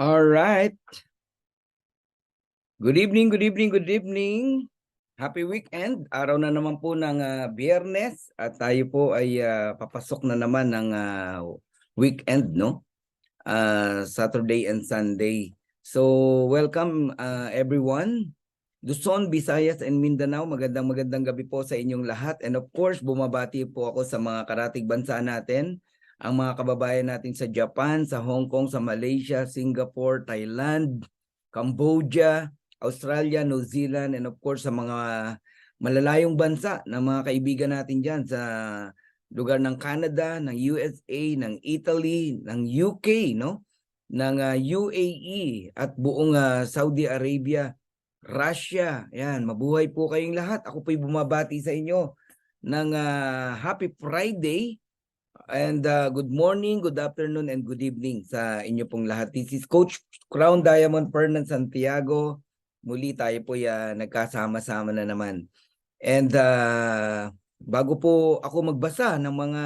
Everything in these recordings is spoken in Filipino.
All right. Good evening, good evening, good evening. Happy weekend. Araw na naman po ng Biyernes at tayo po ay papasok na naman ng weekend, no? Saturday and Sunday. So, welcome everyone. Luzon, Visayas, and Mindanao. Magandang gabi po sa inyong lahat. And of course, bumabati po ako sa mga karatig bansa natin, ang mga kababayan natin sa Japan, sa Hong Kong, sa Malaysia, Singapore, Thailand, Cambodia, Australia, New Zealand, and of course sa mga malalayong bansa na mga kaibigan natin dyan sa lugar ng Canada, ng USA, ng Italy, ng UK, no? Ng UAE at buong Saudi Arabia, Russia. Yan, mabuhay po kayong lahat. Ako po'y bumabati sa inyo ng Happy Friday and good morning, good afternoon, and good evening sa inyo pong lahat. This is Coach Crown Diamond Fernan Santiago. Muli tayo po nagkasama-sama na naman. And bago po ako magbasa ng mga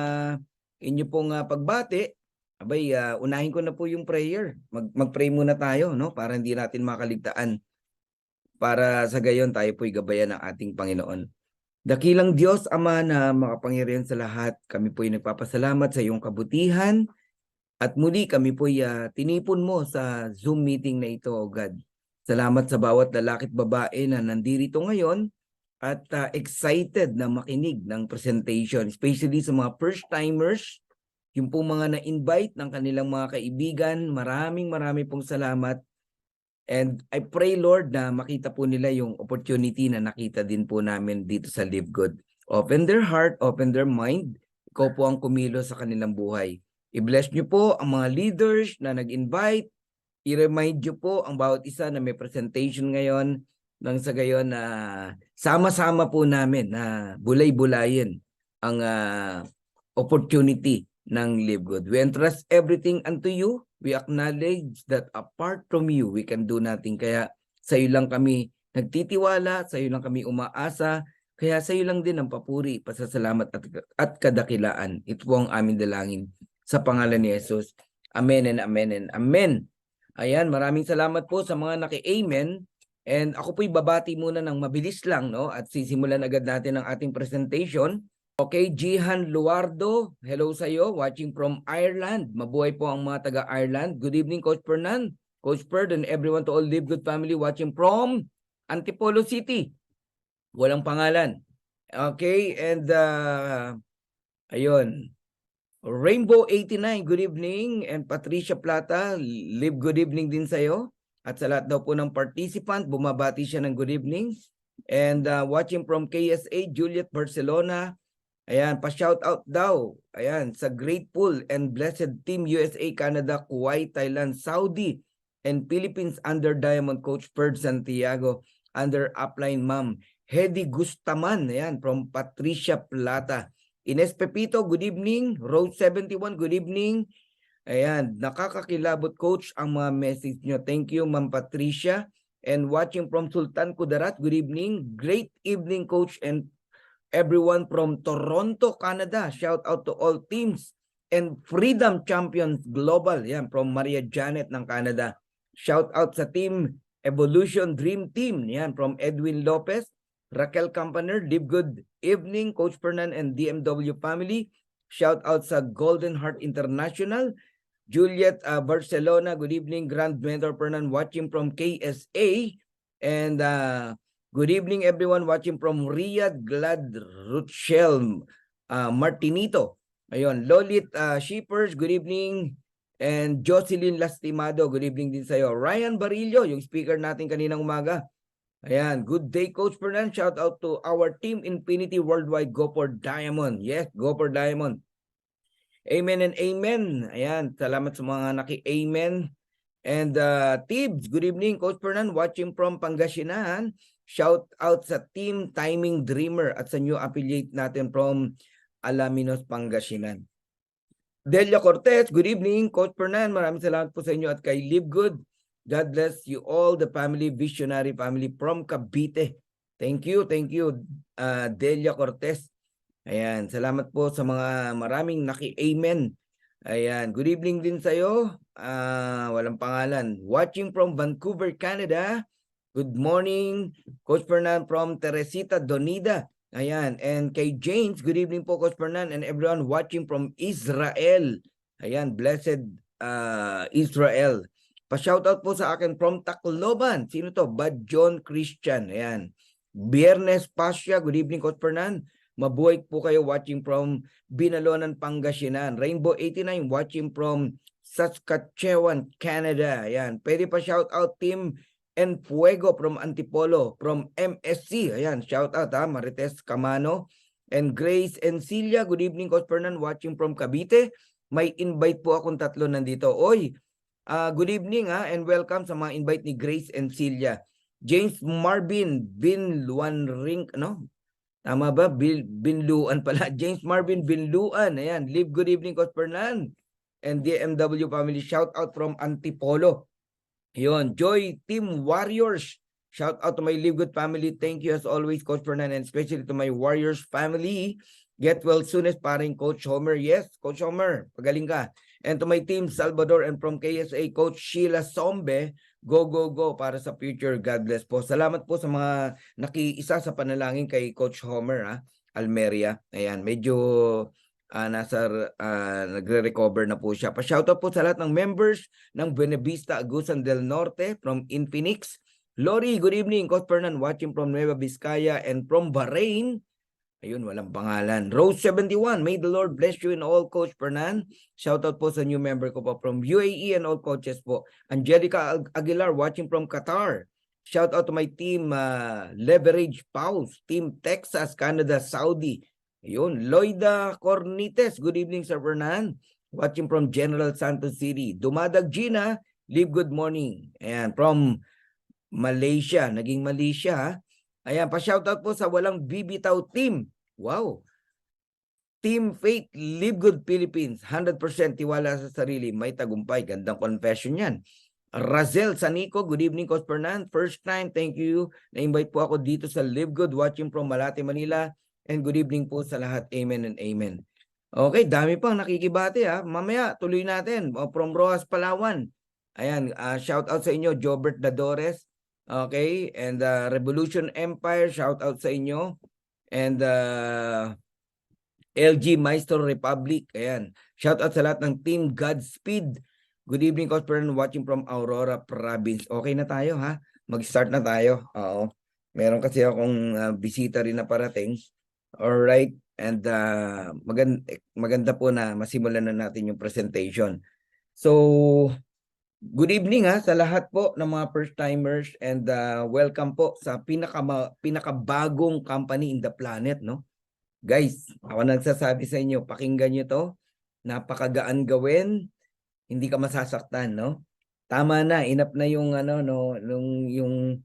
inyo pong pagbati, abay, unahin ko na po yung prayer. Mag-pray muna tayo, no? Para hindi natin makaligtaan. Para sa gayon tayo po'y gabayan ng ating Panginoon. Dakilang Diyos, Ama na makapangyarihan sa lahat, kami po'y nagpapasalamat sa iyong kabutihan at muli kami po'y tinipon mo sa Zoom meeting na ito, O God. Salamat sa bawat lalaki at babae na nandito ngayon at excited na makinig ng presentation, especially sa mga first-timers, yung pong mga na-invite ng kanilang mga kaibigan. Maraming pong salamat. And I pray, Lord, na makita po nila yung opportunity na nakita din po namin dito sa Live Good. Open their heart, open their mind. Ikaw po ang kumilos sa kanilang buhay. I-bless niyo po ang mga leaders na nag-invite. I-remind niyo po ang bawat isa na may presentation ngayon nang sa gayon na sama-sama po namin na bulay-bulayin ang opportunity ng Live Good. We entrust everything unto you. We acknowledge that apart from you, we can do nothing. Kaya sa iyo lang kami nagtitiwala, sa iyo lang kami umaasa, kaya sa iyo lang din ang papuri, pasasalamat at kadakilaan. Ito po ang aming dalangin sa pangalan ni Jesus. Amen and amen and amen. Ayan, maraming salamat po sa mga naki-amen. And ako po'y babati muna ng mabilis lang, no? At sisimulan agad natin ang ating presentation. Okay, Jihan Luardo, hello sa iyo, watching from Ireland. Mabuhay po ang mga taga-Ireland. Good evening, Coach Fernan, Coach Ferd, and everyone to all Live Good family watching from Antipolo City. Walang pangalan. Okay, and ayun. Rainbow 89, good evening. And Patricia Plata, Live good evening din sa iyo. At sa lahat daw po ng participant, bumabati siya ng good evening. And watching from KSA, Juliet Barcelona. Ayan, pa-shout out daw. Ayan, sa grateful and blessed Team USA, Canada, Kuwait, Thailand, Saudi, and Philippines under Diamond Coach Ferd Santiago, under upline Ma'am Hedy Gustaman. Ayan, from Patricia Plata. Ines Pepito, good evening. Rose 71, good evening. Ayan, nakakakilabot Coach ang mga message nyo. Thank you, Ma'am Patricia. And watching from Sultan Kudarat, good evening. Great evening, Coach, and everyone from Toronto, Canada. Shout out to all teams and Freedom Champions Global. Yan, from Maria Janet ng Canada. Shout out sa Team Evolution Dream Team. Yan, from Edwin Lopez, Raquel Campaner. Live good evening, Coach Fernan and DMW family. Shout out sa Golden Heart International. Juliet Barcelona, good evening. Grand Mentor Fernan watching from KSA. And good evening everyone watching from Riyadh, Glad Rochelle, Martinito. Ayun, Lolit Shippers, good evening. And Jocelyn Lastimado, good evening din sa'yo. Ryan Barillo, yung speaker natin kaninang umaga. Ayan, good day Coach Fernan. Shout out to our team Infinity Worldwide. Go for Diamond. Yes, go for Diamond. Amen and amen. Ayan, salamat sa mga naki-amen. And Tibbs, good evening Coach Fernan watching from Pangasinan. Shout out sa Team Timing Dreamer at sa new affiliate natin from Alaminos, Pangasinan. Delia Cortez, good evening Coach Fernan. Maraming salamat po sa inyo at kay Live Good. God bless you all, the family, visionary family from Cavite. Thank you Delia Cortez. Ayan, salamat po sa mga maraming naki-amen. Ayan, good evening din sa iyo, walang pangalan. Watching from Vancouver, Canada. Good morning, Coach Fernan from Teresita Donida. Ayan, and kay James, good evening po Coach Fernan and everyone watching from Israel. Ayan, blessed Israel. Pa-shoutout po sa akin from Tacloban. Sino to? Bad John Christian. Ayan. Biyernes Pasya, good evening Coach Fernan. Mabuhay po kayo watching from Binalonan, Pangasinan. Rainbow 89 watching from Saskatchewan, Canada. Ayan. Pwede pa shoutout team and Fuego from Antipolo, from MSC. Ayan, shout out ha, Marites Camano. And Grace Encilia, good evening Coach Fernan, watching from Cavite. May invite po akong tatlo nandito. Oy, good evening ha, and welcome sa mga invite ni Grace Encilia. James Marvin Binluan ano? Tama ba? Binluan pala. James Marvin Binluan. Ayan, live good evening Coach Fernan. And DMW family, shout out from Antipolo. Yun, Joy Team Warriors. Shout out to my Live Good family. Thank you as always, Coach Fernan, and especially to my Warriors family. Get well soonest, paring Coach Homer. Yes, Coach Homer, pagaling ka. And to my team, Salvador, and from KSA, Coach Sheila Sombe. Go, go, go para sa future. God bless po. Salamat po sa mga nakiisa sa panalangin kay Coach Homer, Almeria. Ayan, medyo nagre-recover na po siya. Pa-shoutout po sa lahat ng members ng Buena Vista, Agusan del Norte from Infinix. Lori, good evening. Coach Fernan watching from Nueva Vizcaya and from Bahrain. Ayun, walang pangalan. Rose 71, may the Lord bless you in all, Coach Fernan. Shoutout po sa new member ko po from UAE and all coaches po. Angelica Aguilar watching from Qatar. Shoutout to my team Leverage Pause, Team Texas, Canada, Saudi. Ayun, Loida Cornites, good evening Sir Fernan. Watching from General Santos City. Dumadag Gina, live good morning. Ayan, from Malaysia, naging Malaysia. Ayan, pa-shoutout po sa walang bibitaw team. Wow. Team Faith, Live Good Philippines. 100% tiwala sa sarili, may tagumpay. Gandang confession yan. Razel Sanico, good evening Coach Fernan. First time, thank you. Na-invite po ako dito sa Live Good, watching from Malate, Manila. And good evening po sa lahat. Amen and amen. Okay, dami pang nakikibati ha. Mamaya, tuloy natin. From Rojas, Palawan. Ayan, shout out sa inyo, Jobert Dadores. Okay, and Revolution Empire, shout out sa inyo. And LG Maestro Republic, ayan. Shout out sa lahat ng Team Godspeed. Good evening, Coach Fernan, watching from Aurora Province. Okay na tayo ha? Mag-start na tayo. Oo. Meron kasi akong bisita rin na parating. Alright. And maganda po na masimulan na natin yung presentation. So, good evening sa lahat po ng mga first-timers and welcome po sa pinakabagong company in the planet, no? Guys, ako nagsasabi sa inyo, pakinggan nyo to. Napakagaan gawin, hindi ka masasaktan, no? Tama na, enough na yung yung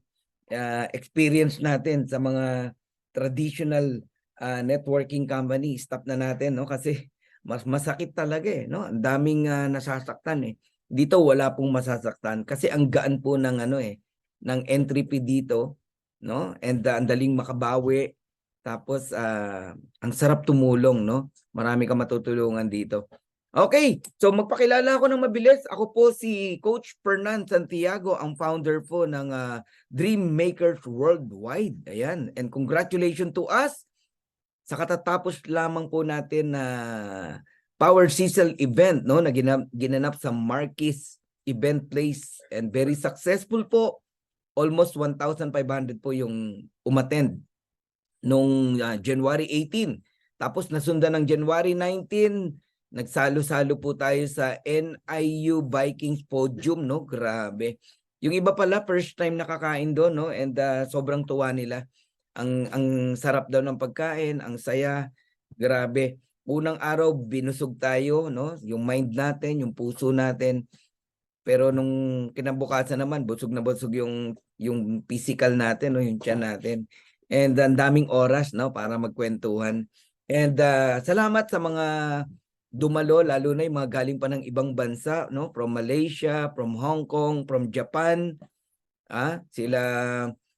experience natin sa mga traditional networking company. Stop na natin, no? Kasi mas masakit talaga no? Ang daming nasasaktan Dito wala pong masasaktan kasi ang gaan po ng ng entry fee dito, no? And ang daling makabawi. Tapos ang sarap tumulong, no? Marami kang matutulungan dito. Okay, so magpakilala ako ng mabilis. Ako po si Coach Fernan Santiago, ang founder po ng Dream Makers Worldwide. Ayan, and congratulations to us sa katatapos lamang po natin na Power Sizzle event, no, na ginanap sa Marquis Event Place and very successful po. Almost 1,500 po yung umattend nung January 18. Tapos nasundan ng January 19, nagsalo-salo po tayo sa NIU Vikings Podium, no? Grabe. Yung iba pala first time nakakain doon, no? And sobrang tuwa nila. Ang sarap daw ng pagkain, ang saya. Grabe. Unang araw binusog tayo, no? Yung mind natin, yung puso natin. Pero nung kinabukasan naman busog na busog yung physical natin, no, yung tiyan natin. And ang daming oras, no, para magkwentuhan. And salamat sa mga dumalo, lalo na yung mga galing pa ng ibang bansa, no, from Malaysia, from Hong Kong, from Japan. Sila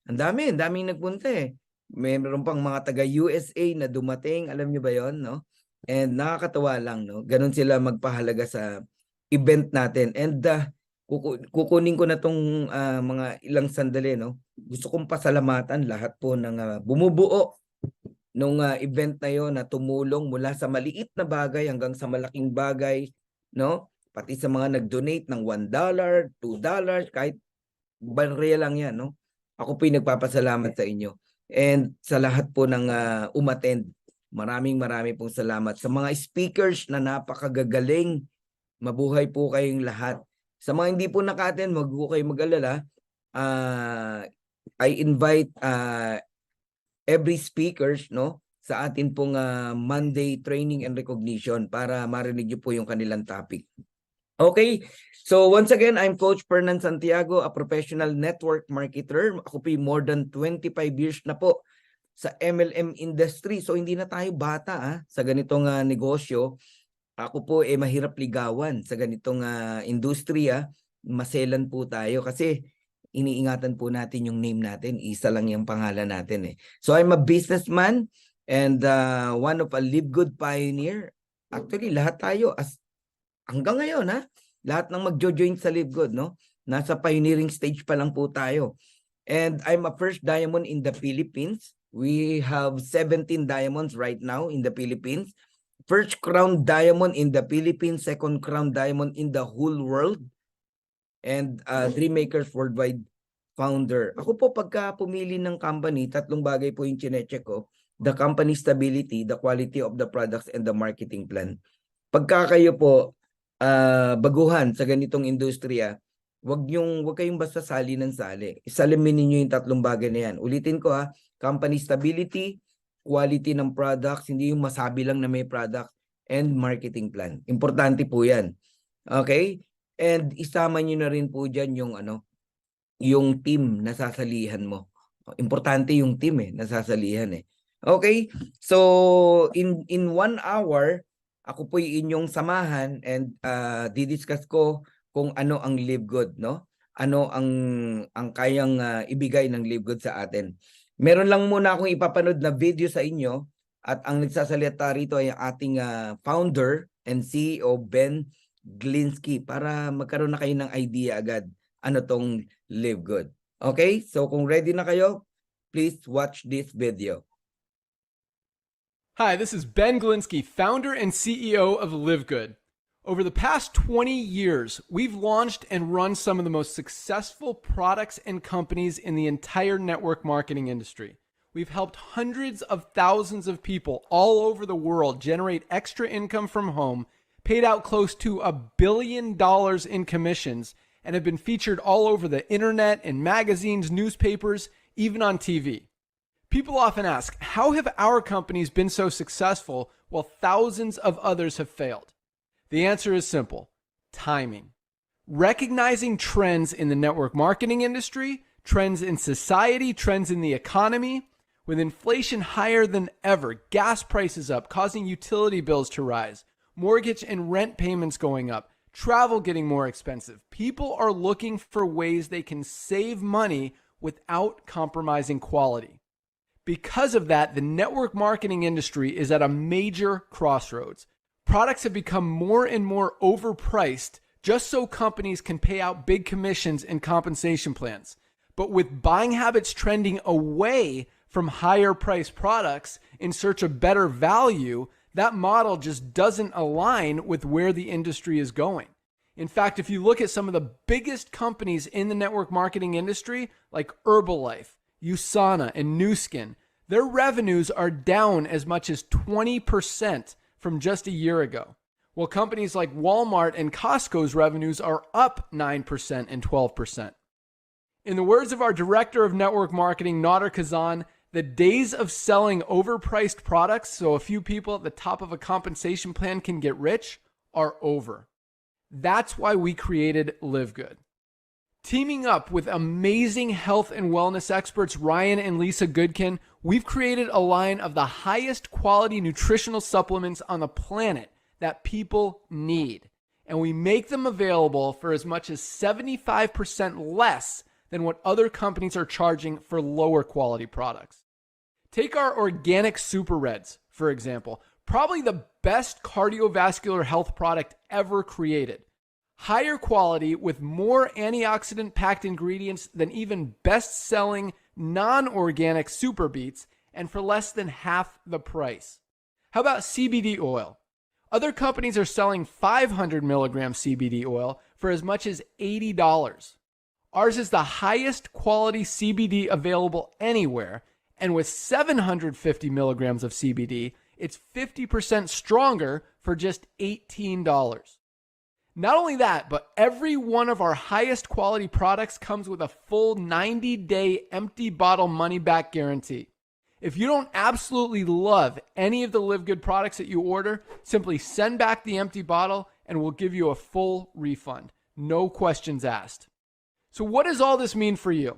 ang daming nagpunta Meron pang mga taga USA na dumating, alam niyo ba 'yon, no? And nakakatawa lang, no? Ganun sila magpahalaga sa event natin. And kukunin ko na tong mga ilang sandali, no? Gusto kong pasalamatan lahat po ng bumubuo nung event na yon, na tumulong mula sa maliit na bagay hanggang sa malaking bagay, no? Pati sa mga nag-donate ng $1, $2, kahit barya lang yan, no? Ako po nagpapasalamat sa inyo. And sa lahat po ng umattend, marami pong salamat. Sa mga speakers na napakagagaling, mabuhay po kayong lahat. Sa mga hindi po naka-attend, wag po kayo mag-alala. I invite every speakers, no, sa atin pong Monday training and recognition para marinig niyo po yung kanilang topic. Okay, so once again, I'm Coach Fernan Santiago, a professional network marketer. Ako po more than 25 years na po sa MLM industry. So hindi na tayo bata sa ganitong negosyo. Ako po mahirap ligawan sa ganitong industriya. Maselan po tayo kasi iniingatan po natin yung name natin. Isa lang yung pangalan natin. So I'm a businessman and one of a Live Good pioneer. Actually, lahat tayo hanggang ngayon lahat ng magjo-join sa Live Good, no? Nasa pioneering stage pa lang po tayo. And I'm a first diamond in the Philippines. We have 17 diamonds right now in the Philippines. First crown diamond in the Philippines, second crown diamond in the whole world. And Dreammakers Worldwide founder. Ako po pagka pumili ng company, tatlong bagay po yung chinecheck ko. The company stability, the quality of the products, and the marketing plan. Pagka kayo po baguhan sa ganitong industriya, wag kayong basta sali ng sali. Isalamin niyo yung tatlong bagay na yan. Ulitin ko company stability, quality ng products, hindi yung masabi lang na may product, and marketing plan. Importante po yan. Okay? And isama niyo na rin po dyan yung team na sasalihan mo. Importante yung team nasasalihan Okay? So in 1 hour, ako po inyong samahan and didiscuss ko kung ano ang Live Good, no? Ano ang kayang ibigay ng Live Good sa atin. Meron lang muna akong ipapanood na video sa inyo at ang nagsasalita rito ay ating founder and CEO Ben Glinsky para magkaroon na kayo ng idea agad ano tong Live Good. Okay? So kung ready na kayo, please watch this video. Hi, this is Ben Glinsky, founder and CEO of Live Good. Over the past 20 years, we've launched and run some of the most successful products and companies in the entire network marketing industry. We've helped hundreds of thousands of people all over the world generate extra income from home, paid out close to $1 billion in commissions, and have been featured all over the internet, in magazines, newspapers, even on TV. People often ask, how have our companies been so successful while thousands of others have failed? The answer is simple: timing. Recognizing trends in the network marketing industry, trends in society, trends in the economy. With inflation higher than ever, gas prices up, causing utility bills to rise, mortgage and rent payments going up, travel getting more expensive, people are looking for ways they can save money without compromising quality. Because of that, the network marketing industry is at a major crossroads. Products have become more and more overpriced just so companies can pay out big commissions and compensation plans. But with buying habits trending away from higher priced products in search of better value, that model just doesn't align with where the industry is going. In fact, if you look at some of the biggest companies in the network marketing industry, like Herbalife, USANA, and Nu Skin, their revenues are down as much as 20% from just a year ago, while companies like Walmart and Costco's revenues are up 9% and 12%. In the words of our director of network marketing, Nader Kazan, the days of selling overpriced products so a few people at the top of a compensation plan can get rich are over. That's why we created Live Good. Teaming up with amazing health and wellness experts Ryan and Lisa Goodkin, we've created a line of the highest quality nutritional supplements on the planet that people need. And we make them available for as much as 75% less than what other companies are charging for lower quality products. Take our organic Super Reds, for example, probably the best cardiovascular health product ever created. Higher quality with more antioxidant-packed ingredients than even best-selling non-organic Super Beets, and for less than half the price. How about CBD oil? Other companies are selling 500 milligram CBD oil for as much as $80. Ours is the highest quality CBD available anywhere, and with 750 milligrams of CBD, it's 50% stronger for just $18. Not only that, but every one of our highest quality products comes with a full 90-day empty bottle money-back guarantee. If you don't absolutely love any of the Live Good products that you order, simply send back the empty bottle and we'll give you a full refund. No questions asked. So what does all this mean for you?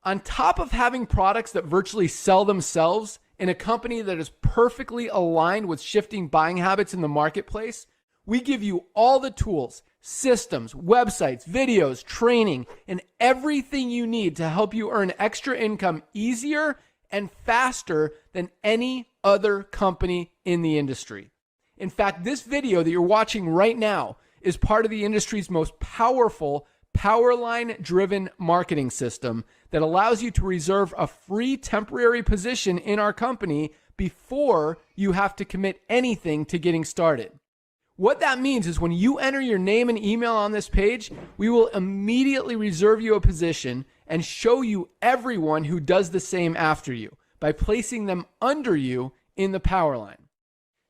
On top of having products that virtually sell themselves in a company that is perfectly aligned with shifting buying habits in the marketplace, we give you all the tools, systems, websites, videos, training, and everything you need to help you earn extra income easier and faster than any other company in the industry. In fact, this video that you're watching right now is part of the industry's most powerful Powerline-driven marketing system that allows you to reserve a free temporary position in our company before you have to commit anything to getting started. What that means is when you enter your name and email on this page, we will immediately reserve you a position and show you everyone who does the same after you by placing them under you in the Powerline.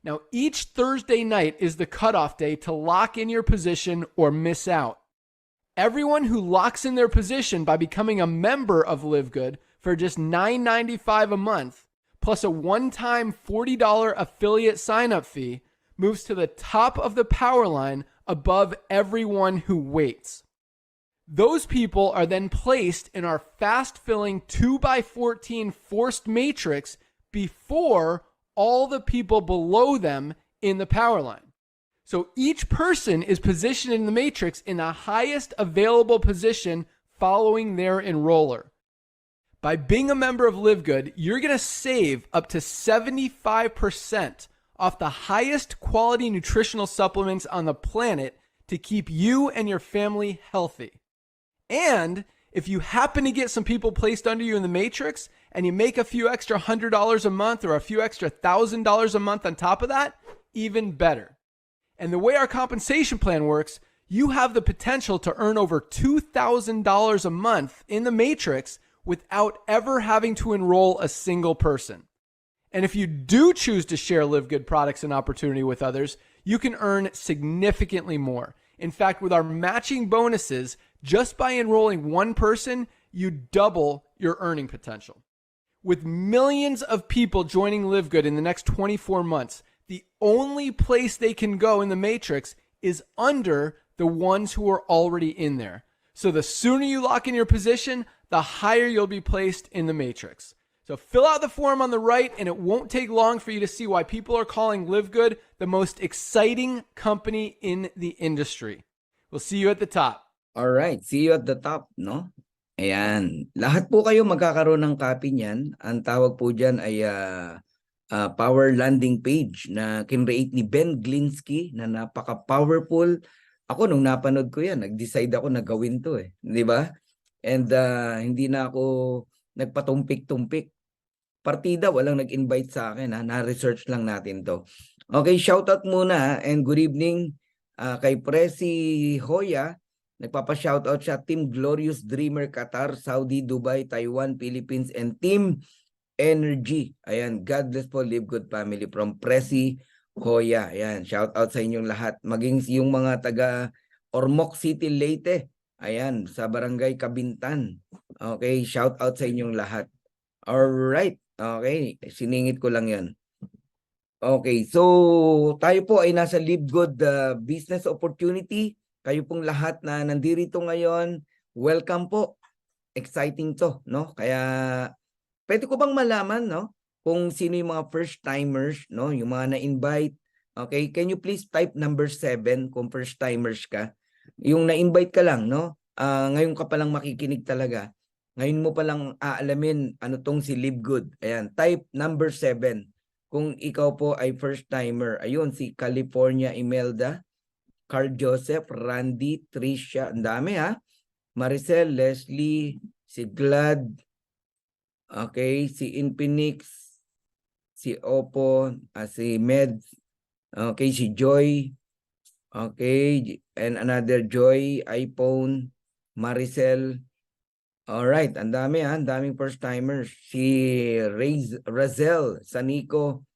Now, each Thursday night is the cutoff day to lock in your position or miss out. Everyone who locks in their position by becoming a member of Live Good for just $9.95 a month, plus a one-time $40 affiliate sign-up fee, moves to the top of the Powerline above everyone who waits. Those people are then placed in our fast-filling 2x14 forced matrix before all the people below them in the Powerline. So each person is positioned in the matrix in the highest available position following their enroller. By being a member of Live Good, you're going to save up to 75% off the highest quality nutritional supplements on the planet to keep you and your family healthy. And if you happen to get some people placed under you in the matrix and you make a few extra $100 a month or a few extra $1,000 a month on top of that, even better. And the way our compensation plan works, you have the potential to earn over $2,000 a month in the matrix without ever having to enroll a single person. And if you do choose to share Live Good products and opportunity with others, you can earn significantly more. In fact, with our matching bonuses, just by enrolling one person, you double your earning potential. With millions of people joining Live Good in the next 24 months, the only place they can go in the matrix is under the ones who are already in there. So the sooner you lock in your position, the higher you'll be placed in the matrix. So fill out the form on the right, and it won't take long for you to see why people are calling Live Good the most exciting company in the industry. We'll see you at the top. All right, see you at the top, no? Ayan. Lahat po kayo magkakaroon ng copy niyan. Ang tawag po dyan ay power landing page na kinreate ni Ben Glinsky na napaka-powerful. Ako nung napanood ko yan, nag-decide ako na gawin to eh. Di ba? And hindi na ako nagpatumpik-tumpik. Partida, walang nag-invite sa akin. Na-research lang natin to. Okay, shoutout muna and good evening kay Presi Hoya. Nagpapa-shoutout siya, Team Glorious Dreamer Qatar, Saudi, Dubai, Taiwan, Philippines, and Team Energy. Ayan, God bless po, Live Good family from Presi Hoya. Ayan, shoutout sa inyong lahat. Maging yung mga taga Ormoc City, Leyte. Ayan, sa Barangay Kabintan. Okay, shoutout sa inyong lahat. Alright, okay, siningit ko lang yan. Okay, so tayo po ay nasa Live Good business opportunity. Kayo pong lahat na nandito ngayon, welcome po. Exciting to, no? Kaya pwede ko bang malaman, no, kung sino yung mga first timers, no, yung mga na-invite. Okay, can you please type number 7 kung first timers ka? Yung na-invite ka lang, no? Ngayon ka pa lang makikinig talaga. Ngayon mo pa lang aalamin ano tong si Live Good. Ayan, type number 7 kung ikaw po ay first timer. Ayun, si California Imelda. Carl Joseph, Randy, Tricia, ang dami ha. Maricel, Leslie, si Glad, okay, si Infinix, si Oppo, si Med, okay, si Joy, okay, and another Joy, iPhone, Maricel. Alright, ang dami ha, ang daming first timers. Si Razel, Sanico,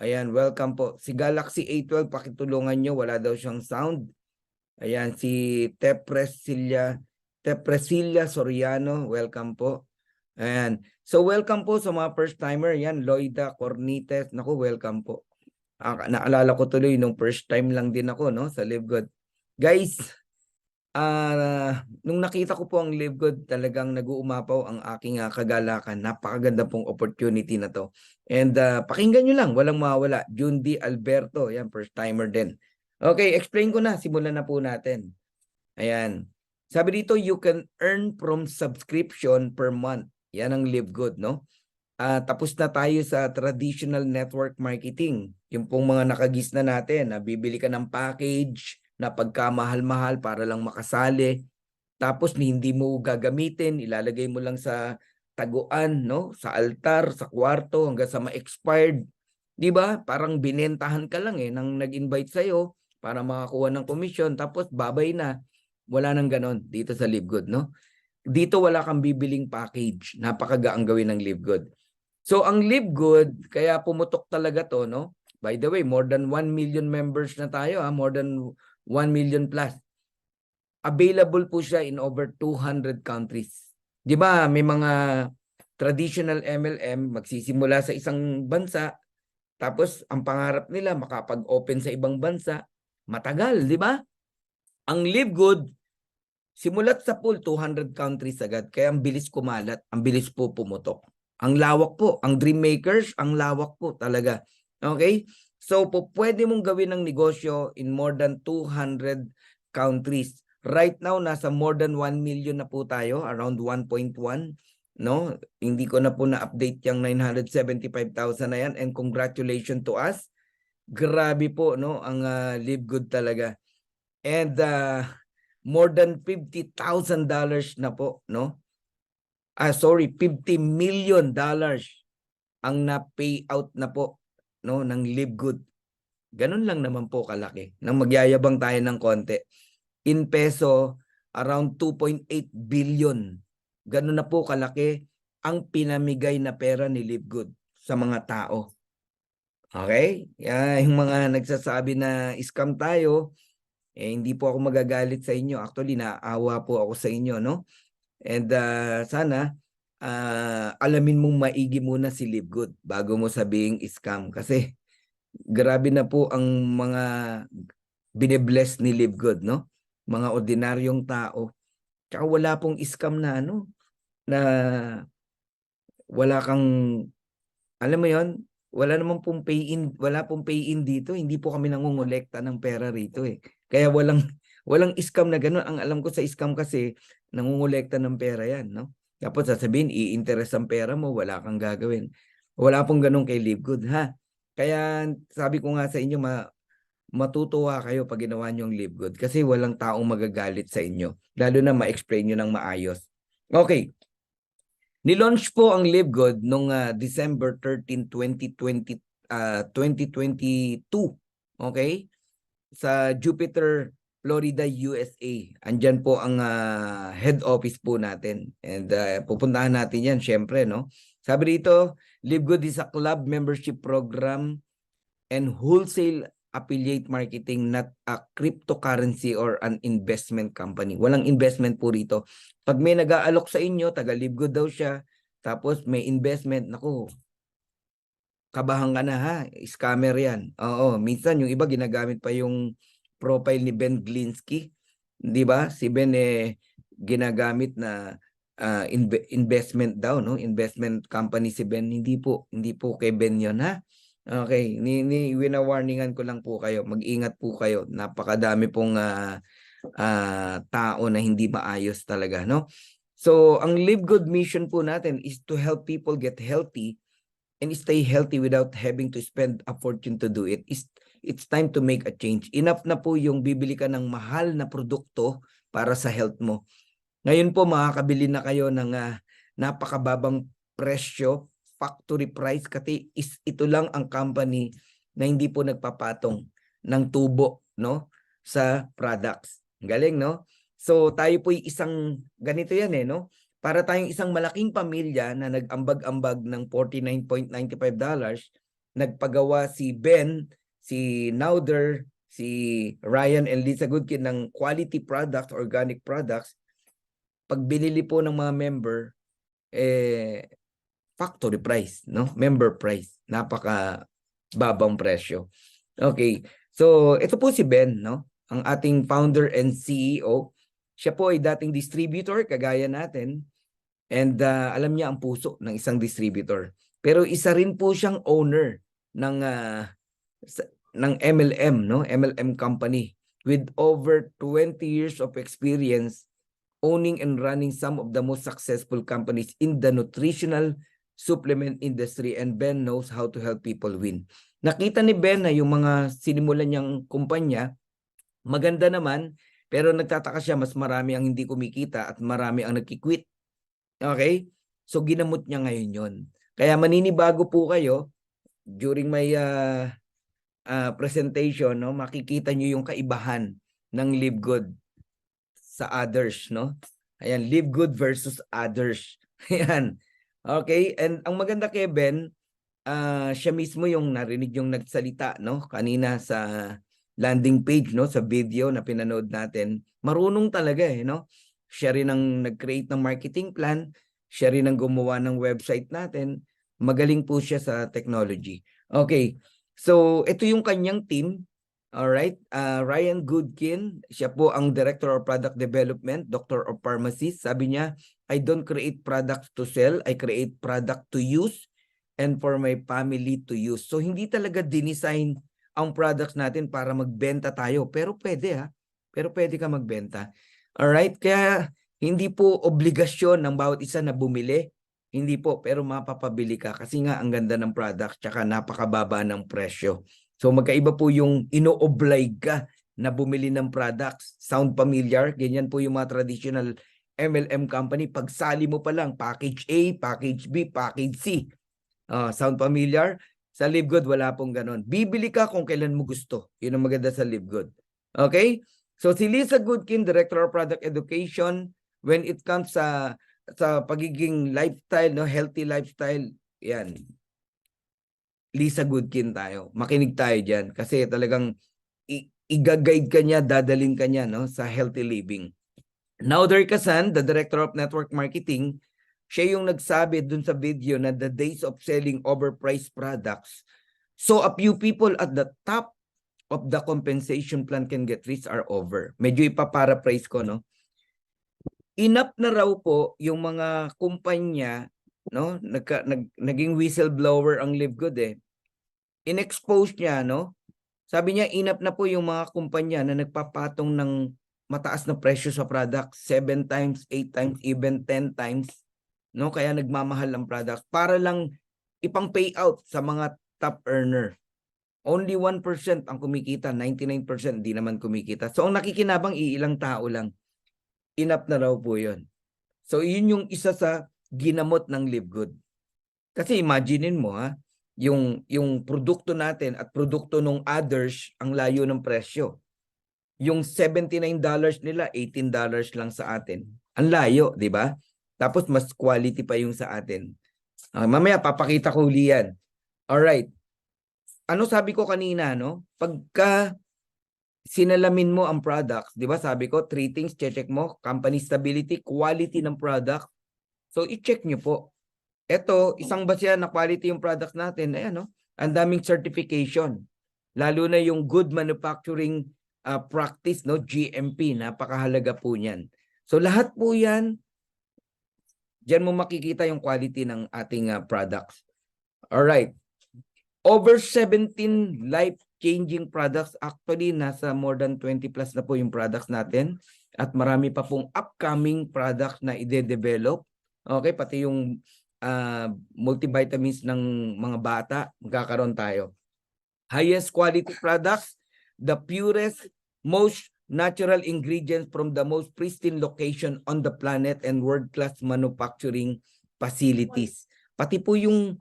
ayan, welcome po. Si Galaxy A12, pakitulungan nyo, wala daw siyang sound. Ayan, si Tepresilla Soriano, welcome po. Ayan. So welcome po sa mga first timer. Yan, Loida Cornites. Naku, welcome po. Naalala ko tuloy nung first time lang din ako, no, sa Live Good. Guys, nung nakita ko po ang Live Good, talagang nag-uumapaw ang aking kagalakan. Napakaganda pong opportunity na to. And pakinggan nyo lang, walang mawala. Jundi Alberto, yan, first timer din. Okay, explain ko na. Simulan na po natin. Ayan. Sabi dito, you can earn from subscription per month. Yan ang Live Good, no? Tapos na tayo sa traditional network marketing. Yung pong mga nakagis na natin, na bibili ka ng package na pagkamahal-mahal para lang makasali. Tapos hindi mo gagamitin, ilalagay mo lang sa taguan, no? Sa altar, sa kwarto, hanggang sa ma-expired. Di ba? Parang binentahan ka lang nang nag-invite sa'yo para makakuha ng commission. Tapos babay na. Wala nang ganon dito sa Live Good, no? Dito wala kang bibiling package. Napakagaang gawin ng Live Good. So ang Live Good, kaya pumutok talaga to, no? By the way, more than 1 million members na tayo, more than 1 million plus. Available po siya in over 200 countries. 'Di ba? May mga traditional MLM magsisimula sa isang bansa, tapos ang pangarap nila makapag-open sa ibang bansa. Matagal, 'di ba? Ang Live Good, simulat sa pool, 200 countries agad. Kaya ang bilis kumalat, ang bilis po pumutok. Ang lawak po, ang Dream Makers, ang lawak po talaga. Okay? So, po pwede mong gawin ng negosyo in more than 200 countries. Right now, nasa more than 1 million na po tayo, around 1.1. No? Hindi ko na po na-update yung 975,000 na yan. And congratulations to us. Grabe po, no? Ang Live Good talaga. And more than $50,000 na po, no? $50 million ang na-payout na po, no, ng Live Good. Ganun lang naman po kalaki. Nang magyayabang tayo ng konti. In peso, around 2.8 billion. Ganun na po kalaki ang pinamigay na pera ni Live Good sa mga tao. Okay? Yung mga nagsasabi na scam tayo, hindi po ako magagalit sa inyo. Actually, naawa po ako sa inyo, no? And sana alamin mong maigi muna si Live Good bago mo sabing scam. Kasi grabe na po ang mga bine-bless ni Live Good, no? Mga ordinaryong tao. Tsaka wala pong scam na na wala kang, alam mo yon, wala namang pong pay-in, wala pong pay-in dito. Hindi po kami nangungulekta ng pera rito Kaya walang scam na gano'n. Ang alam ko sa scam kasi, nangungulekta ng pera yan, no? Tapos sasabihin, i-interest ang pera mo, wala kang gagawin. Wala pong ganun kay Live Good, ha? Kaya sabi ko nga sa inyo, matutuwa kayo pag ginawa nyo ang Live Good kasi walang taong magagalit sa inyo. Lalo na ma-explain nyo ng maayos. Okay. Nilaunch po ang Live Good noong December 13, 2022. Okay? Sa Jupiter, Florida, USA. Andyan po ang head office po natin. And pupuntahan natin yan, syempre, no? Sabi dito, Live Good is a club membership program and wholesale affiliate marketing, not a cryptocurrency or an investment company. Walang investment po rito. Pag may nag-aalok sa inyo, taga Live Good daw siya, tapos may investment, naku, kabahan ka na ha, scammer yan. Oo, minsan yung iba ginagamit pa yung profile ni Ben Glinsky, di ba? Si Ben ginagamit na investment daw, no? Investment company si Ben. Hindi po kay Ben yon, ha? Okay, wina-warningan ko lang po kayo. Mag-ingat po kayo. Napakadami pong tao na hindi maayos talaga, no? So, ang Live Good mission po natin is to help people get healthy and stay healthy without having to spend a fortune to do it. it's time to make a change. Enough na po yung bibili ka ng mahal na produkto para sa health mo. Ngayon po makakabili na kayo ng napakababang presyo, factory price, kasi ito lang ang company na hindi po nagpapatong ng tubo, no, sa products. Galing, no? So tayo po isang ganito yan no? Para tayong isang malaking pamilya na nag-ambag-ambag ng $49.95, nagpagawa si Ben, si Nauder, si Ryan and Lisa Goodkin ng quality products, organic products. Pag binili po ng mga member, factory price, no? Member price. Napaka babang presyo. Okay. So, ito po si Ben, no? Ang ating founder and CEO. Siya po ay dating distributor, kagaya natin. And alam niya ang puso ng isang distributor. Pero isa rin po siyang owner ng MLM, no? MLM company with over 20 years of experience owning and running some of the most successful companies in the nutritional supplement industry, and Ben knows how to help people win. Nakita ni Ben na yung mga sinimulan niyang kumpanya, maganda naman, pero nagtataka siya mas marami ang hindi kumikita at marami ang nagki-quit. Okay? So ginamot niya ngayon yon. Kaya maninibago po kayo during my presentation, no? Makikita niyo yung kaibahan ng Live Good sa others, no? Ayan, live good versus others. Ayan. Okay, and ang maganda kay Ben, siya mismo yung narinig yung nagsalita, no? Kanina sa landing page, no? Sa video na pinanood natin. Marunong talaga no? Siya rin ang nag-create ng marketing plan. Siya rin ang gumawa ng website natin. Magaling po siya sa technology. Okay, so ito yung kanyang team. Alright, Ryan Goodkin, siya po ang Director of Product Development, Doctor of Pharmacy. Sabi niya, I don't create products to sell, I create product to use and for my family to use. So hindi talaga dinesign ang products natin para magbenta tayo. Pero pwede pero pwede ka magbenta. Alright, kaya hindi po obligasyon ng bawat isa na bumili. Hindi po, pero mapapabili ka kasi nga ang ganda ng product tsaka napakababa ng presyo. So magkaiba po yung ino-oblige ka na bumili ng products. Sound familiar? Ganyan po yung mga traditional MLM company. Pagsali mo pa lang, package A, package B, package C. Sound familiar? Sa Live Good, wala pong ganon. Bibili ka kung kailan mo gusto. Yun ang maganda sa Live Good. Okay? So si Lisa Goodkin, Director of Product Education, when it comes sa pagiging lifestyle, no, healthy lifestyle, yan. Lisa Goodkin tayo. Makinig tayo dyan kasi talagang i-guide ka niya, dadalhin ka niya, no, sa healthy living. Nauder Kasan, the Director of Network Marketing, siya yung nagsabi dun sa video na the days of selling overpriced products, so a few people at the top of the compensation plan can get rich are over. Medyo ipaparaphrase ko, no? Enough na raw po yung mga kumpanya, no? Naging whistleblower ang Live Good In-expose niya, no? Sabi niya, enough na po yung mga kumpanya na nagpapatong ng mataas na presyo sa product, 7 times, 8 times, even 10 times, no? Kaya nagmamahal ang product para lang ipang payout sa mga top earner. Only 1% ang kumikita, 99% di naman kumikita. So ang nakikinabang iilang tao lang. Enough na raw po yun. So yun yung isa sa ginamot ng Live Good. Kasi imaginein mo yung produkto natin at produkto ng others ang layo ng presyo. Yung $79 nila, $18 lang sa atin. Ang layo, di ba? Tapos mas quality pa yung sa atin. Mamaya papakita ko uli yan. Alright. Ano sabi ko kanina, no? Pagka sinalamin mo ang products, di ba sabi ko, 3 things, check mo, company stability, quality ng product. So i-check nyo po. Ito, isang basya na quality yung products natin, ayan, no? Ang daming certification. Lalo na yung good manufacturing practice, no? GMP, napakahalaga po niyan. So lahat po yan, diyan mo makikita yung quality ng ating products. Alright. Over 17 life-changing products. Actually, nasa more than 20 plus na po yung products natin. At marami pa pong upcoming products na ide-develop. Okay, pati yung multivitamins ng mga bata, magkakaroon tayo. highest quality products, the purest, most natural ingredients from the most pristine location on the planet, and world-class manufacturing facilities. Pati po yung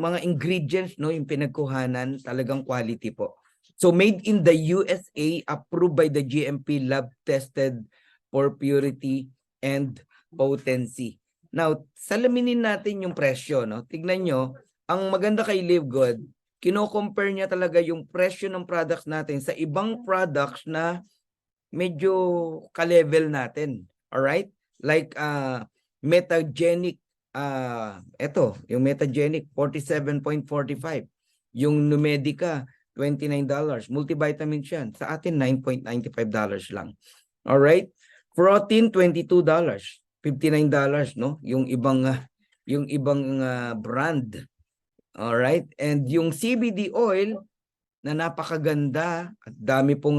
mga ingredients, no, yung pinagkuhanan, talagang quality po. So made in the USA, approved by the GMP, lab tested for purity and potency. Now, salaminin natin yung presyo, no? Tignan nyo, ang maganda kay Live Good, kino-compare niya talaga yung presyo ng products natin sa ibang products na medyo ka-level natin. Alright? Like Metagenic, eto, yung Metagenic, 47.45. Yung Numedica, $29. Multivitamins yan. Sa atin, $9.95 lang. Alright? Protein, $22. $59, no? Yung ibang brand. Alright? And yung CBD oil na napakaganda at dami pong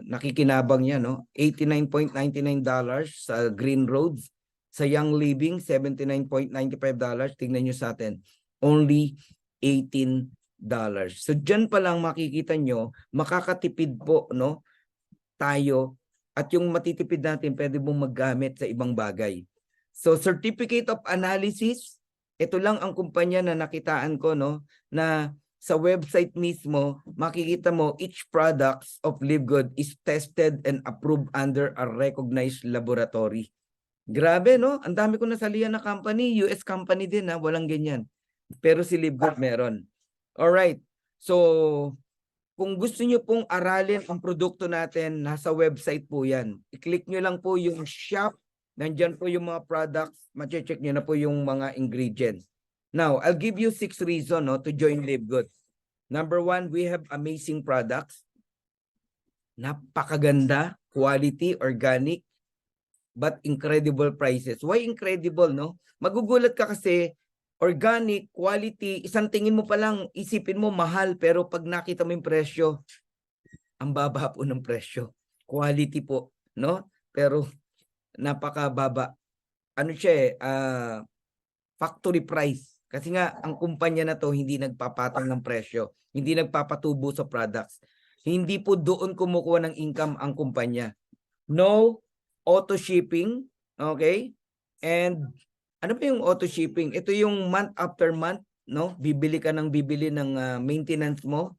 nakikinabang niya, no? $89.99 sa Green Roads. Sa Young Living, $79.95. Tingnan nyo sa atin. Only $18. So dyan pa lang makikita nyo, makakatipid po, no? Tayo. At yung matitipid natin, pwede mong maggamit sa ibang bagay. So Certificate of Analysis, ito lang ang kumpanya na nakitaan ko, no, na sa website mismo, makikita mo each products of Live Good is tested and approved under a recognized laboratory. Grabe, no? Ang dami ko nasalihan na company, US company din, ha? Walang ganyan. Pero si Live Good meron. Alright. So, kung gusto nyo pong aralin ang produkto natin, nasa website po yan. I-click nyo lang po yung shop. Nandyan po yung mga products. Mache-check nyo na po yung mga ingredients. Now, I'll give you 6 reasons, no, to join Live Good. Number 1, we have amazing products. Napakaganda, quality, organic, but incredible prices. Why incredible, no? Magugulat ka kasi, organic, quality, isang tingin mo pa lang, isipin mo mahal, pero pag nakita mo yung presyo, ang baba po ng presyo. Quality po, no? Pero napakababa. Ano siya factory price. Kasi nga, ang kumpanya na to hindi nagpapatong ng presyo. Hindi nagpapatubo sa products. Hindi po doon kumukuha ng income ang kumpanya. No auto shipping. Okay? And ano ba yung auto shipping? Ito yung month after month, no? Bibili ka ng maintenance mo.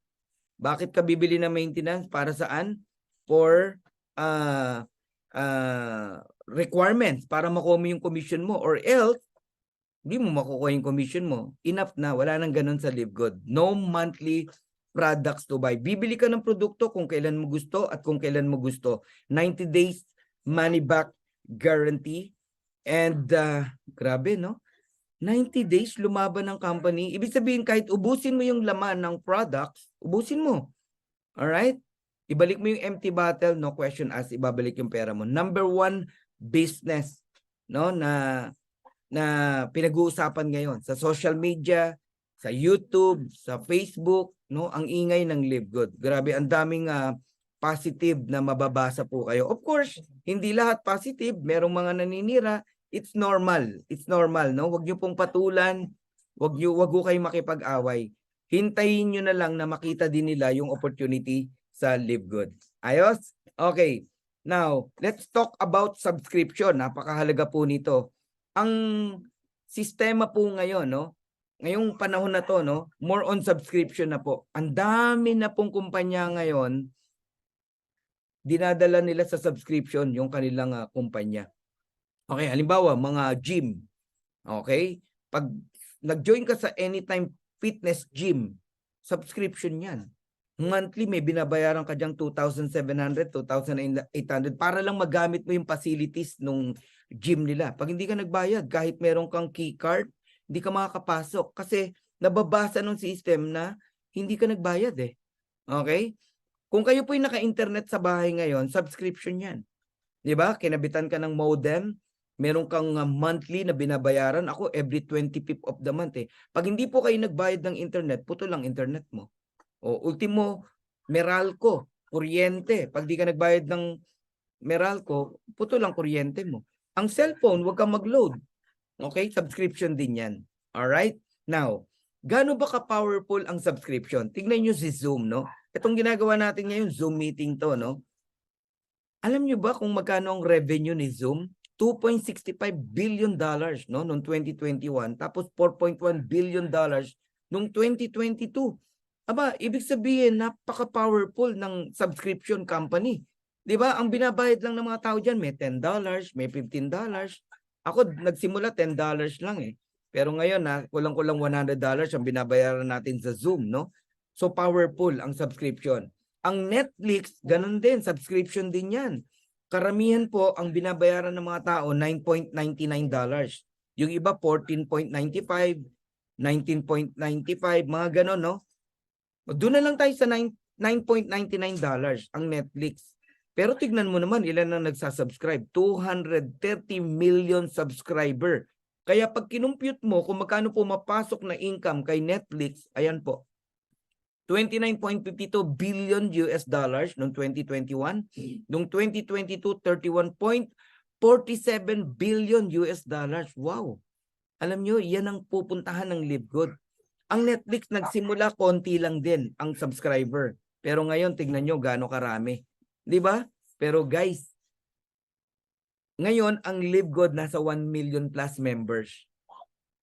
Bakit ka bibili ng maintenance? Para saan? For requirements para makuha mo yung commission mo, or else hindi mo makukuha yung commission mo. Enough na. Wala nang ganun sa Live Good. No monthly products to buy. Bibili ka ng produkto kung kailan mo gusto at kung kailan mo gusto. 90 days money back guarantee. And grabe, no? 90 days lumaban ng company. Ibig sabihin, kahit ubusin mo yung laman ng products, ubusin mo. Alright? Ibalik mo yung empty bottle, no question asked, ibabalik yung pera mo. Number 1, business, no, na pinag-uusapan ngayon sa social media, sa YouTube, sa Facebook, no, ang ingay ng Live Good. Grabe, ang daming positive na mababasa po kayo. Of course, hindi lahat positive, merong mga naninira. It's normal. It's normal, no? Huwag niyo pong patulan, wag ho kayong makipag-away. Hintayin niyo na lang na makita din nila yung opportunity sa Live Good. Ayos? Okay. Now, let's talk about subscription. Napakahalaga po nito. Ang sistema po ngayon, no? Ngayong panahon na to, no? More on subscription na po. Ang dami na pong kumpanya ngayon, dinadala nila sa subscription yung kanilang kumpanya. Okay, halimbawa, mga gym. Okay? Pag nag-join ka sa Anytime Fitness Gym, subscription yan. Monthly, may binabayaran ka dyang 2,700, 2,800 para lang magamit mo yung facilities nung gym nila. Pag hindi ka nagbayad, kahit meron kang key card, hindi ka makakapasok kasi nababasa ng system na hindi ka nagbayad eh. Okay? Kung kayo po yung naka-internet sa bahay ngayon, subscription yan. Di ba? Kinabitan ka ng modem, meron kang monthly na binabayaran. Ako, every 25th of the month eh. Pag hindi po kayo nagbayad ng internet, puto lang internet mo. O ultimo, Meralco, kuryente. Pag di ka nagbayad ng Meralco, puto lang kuryente mo. Ang cellphone, huwag kang mag-load. Okay? Subscription din yan. Alright? Now, Gaano ba ka-powerful ang subscription? Tignan nyo si Zoom, no? Itong ginagawa natin ngayon, Zoom meeting to, no? Alam nyo ba kung magkano ang revenue ni Zoom? $2.65 billion no noong 2021, tapos $4.1 billion noong 2022. Aba, ibig sabihin napaka-powerful ng subscription company. 'Di ba? Ang binabayad lang ng mga tao diyan may $10, may $15. Ako nagsimula $10 lang eh. Pero ngayon na kulang-kulang $100 ang binabayaran natin sa Zoom, no? So powerful ang subscription. Ang Netflix, ganun din, subscription din yan. Karamihan po, ang binabayaran ng mga tao, $9.99. Yung iba, $14.95, $19.95, mga ganun, no? Doon na lang tayo sa $9.99 ang Netflix. Pero tignan mo naman, ilan ang nagsasubscribe? 230 million subscriber. Kaya pag kinumpute mo kung magkano pumapasok na income kay Netflix, ayan po, $29.52 billion noong 2021. Noong 2022, $31.47 billion. Wow! Alam nyo, yan ang pupuntahan ng Live Good. Ang Netflix nagsimula, konti lang din ang subscriber. Pero ngayon, tignan nyo gaano karami. Di ba? Pero guys, ngayon, ang Live Good nasa 1 million plus members.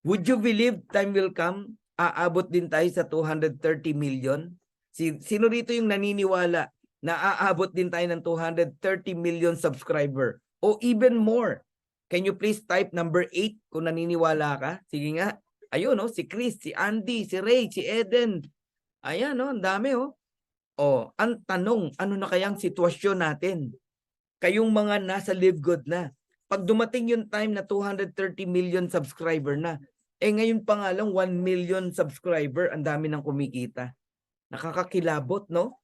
Would you believe time will come? Aabot din tayo sa 230 million. Sino rito yung naniniwala na aabot din tayo ng 230 million subscriber o even more? Can you please type number 8 kung naniniwala ka? Sige nga. Ayun, no? Si Chris, si Andy, si Ray, si Eden. Ayan, no? Ang dami, oh. Oh, ang tanong, ano na kayang sitwasyon natin? Kayong mga nasa Live Good na. Pag dumating yung time na 230 million subscriber na, ngayon pa nga lang 1 million subscriber, ang dami nang kumikita. Nakakakilabot, no?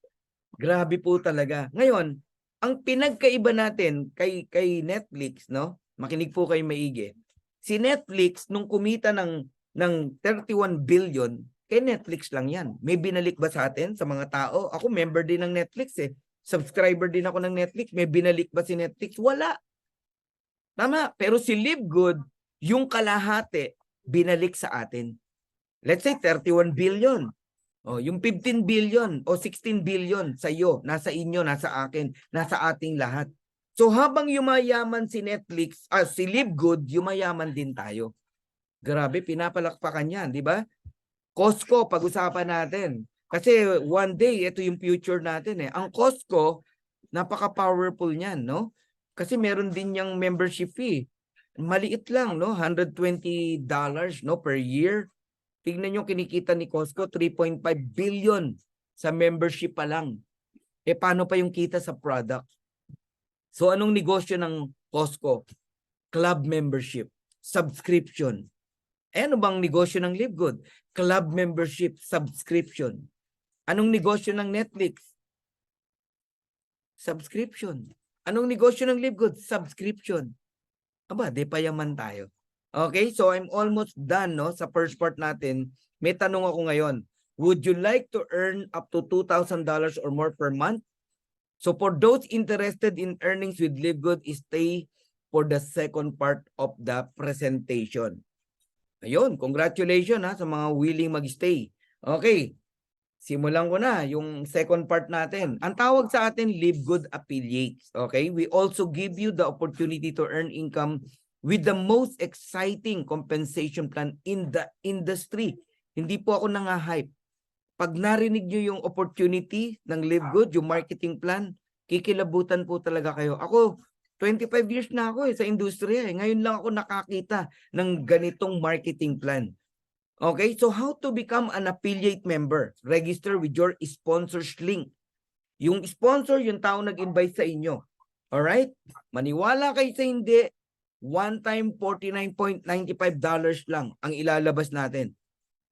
Grabe po talaga. Ngayon, ang pinagkaiba natin kay Netflix, no? Makinig po kayo maigi. Si Netflix, nung kumita ng 31 billion, kay Netflix lang yan. May binalik ba sa atin, sa mga tao? Ako, member din ng Netflix eh. Subscriber din ako ng Netflix. May binalik ba si Netflix? Wala. Tama. Pero si Live Good, yung kalahati, binalik sa atin. Let's say 31 billion. O, yung 15 billion o 16 billion sa iyo, nasa inyo, nasa akin, nasa ating lahat. So habang yumayaman si Netflix, si Live Good, yumayaman din tayo. Grabe, pinapalakpakan yan, di ba? Costco, pag-usapan natin. Kasi one day, ito yung future natin eh. Ang Costco, napaka-powerful niyan, no? Kasi meron din yung membership fee. Maliit lang, no? $120 no per year. Tingnan nyo kinikita ni Costco, 3.5 billion sa membership pa lang. Paano pa yung kita sa product? So anong negosyo ng Costco? Club membership, subscription. Ano bang negosyo ng Live Good? Club membership, subscription. Anong negosyo ng Netflix? Subscription. Anong negosyo ng Live Good? Subscription. Aba, di payaman tayo. Okay, so I'm almost done, no? Sa first part natin, may tanong ako ngayon. Would you like to earn up to $2,000 or more per month? So for those interested in earnings with Live Good, stay for the second part of the presentation. Ayun, congratulations sa mga willing mag-stay. Okay, simulan ko na yung second part natin. Ang tawag sa atin, Live Good Affiliates. Okay, we also give you the opportunity to earn income with the most exciting compensation plan in the industry. Hindi po ako nang-hype. Pag narinig nyo yung opportunity ng Live Good, yung marketing plan, kikilabutan po talaga kayo. Ako, 25 years na ako sa industriya. Ngayon lang ako nakakita ng ganitong marketing plan. Okay, so how to become an affiliate member? Register with your sponsors link. Yung sponsor, yung tao nag-invite sa inyo. Alright? Maniwala kayo sa hindi, one time $49.95 lang ang ilalabas natin.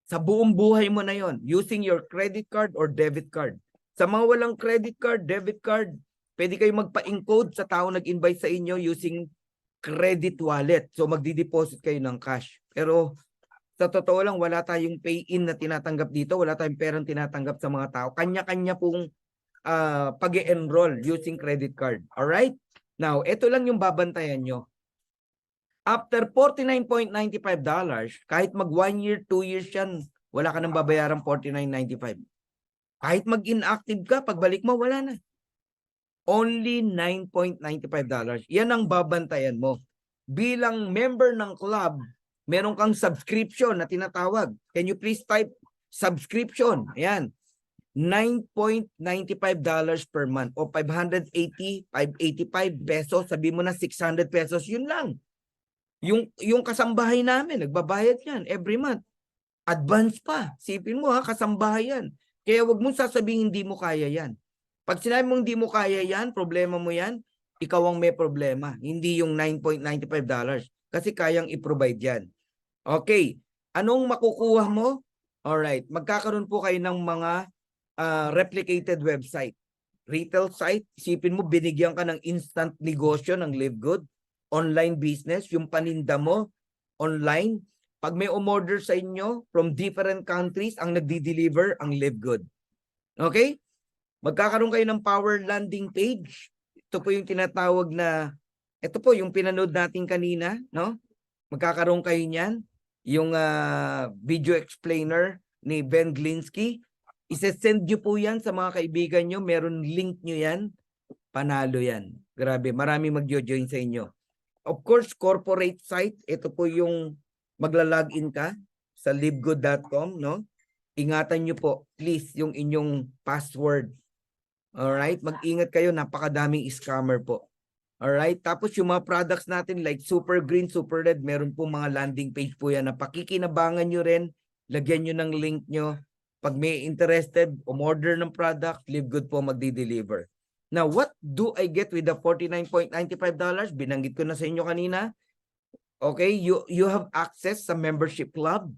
Sa buong buhay mo na yon, using your credit card or debit card. Sa mga walang credit card, debit card, pwede kayo magpa-encode sa tao nag-invite sa inyo using credit wallet. So magdi-deposit kayo ng cash. Pero sa totoo lang, wala tayong pay-in na tinatanggap dito. Wala tayong perang tinatanggap sa mga tao. Kanya-kanya pong pag-e-enroll using credit card. Alright? Now, ito lang yung babantayan nyo. After $49.95, kahit mag 1 year, 2 years yan, wala ka nang babayarang $49.95. Kahit mag-inactive ka, pagbalik mo, wala na. Only $9.95. Yan ang babantayan mo. Bilang member ng club, meron kang subscription na tinatawag. Can you please type subscription? Ayan. $9.95 per month o 585 pesos. Sabi mo na 600 pesos. Yun lang. Yung kasambahay namin, nagbabayad yan every month. Advance pa. Sipin mo ha, kasambahay yan. Kaya wag mong sasabihin hindi mo kaya yan. Pag sinabi mong hindi mo kaya yan, problema mo yan, ikaw ang may problema. Hindi yung $9.95. Kasi kayang i-provide yan. Okay. Anong makukuha mo? Alright. Magkakaroon po kayo ng mga replicated website. Retail site. Isipin mo, binigyan ka ng instant negosyo ng Live Good. Online business. Yung paninda mo, online. Pag may umorder sa inyo from different countries, ang nagdi-deliver ang Live Good. Okay? Magkakaroon kayo ng power landing page. Ito po yung tinatawag na, ito po yung pinanood natin kanina, no? Magkakaroon kayo niyan. Yung video explainer ni Ben Glinsky. Isesend nyo po yan sa mga kaibigan nyo. Meron link nyo yan. Panalo yan. Grabe, marami mag-join sa inyo. Of course, corporate site. Ito po yung magla-login ka sa livegood.com, no? Ingatan nyo po, please, yung inyong password. Alright? Mag-ingat kayo, napakadaming scammer po. Alright? Tapos yung mga products natin like Super Green, Super Red, meron po mga landing page po yan na pakikinabangan nyo rin. Lagyan nyo ng link nyo. Pag may interested, umorder ng product, Live Good po magdi-deliver. Now, what do I get with the $49.95? Binanggit ko na sa inyo kanina. Okay, you have access sa membership club.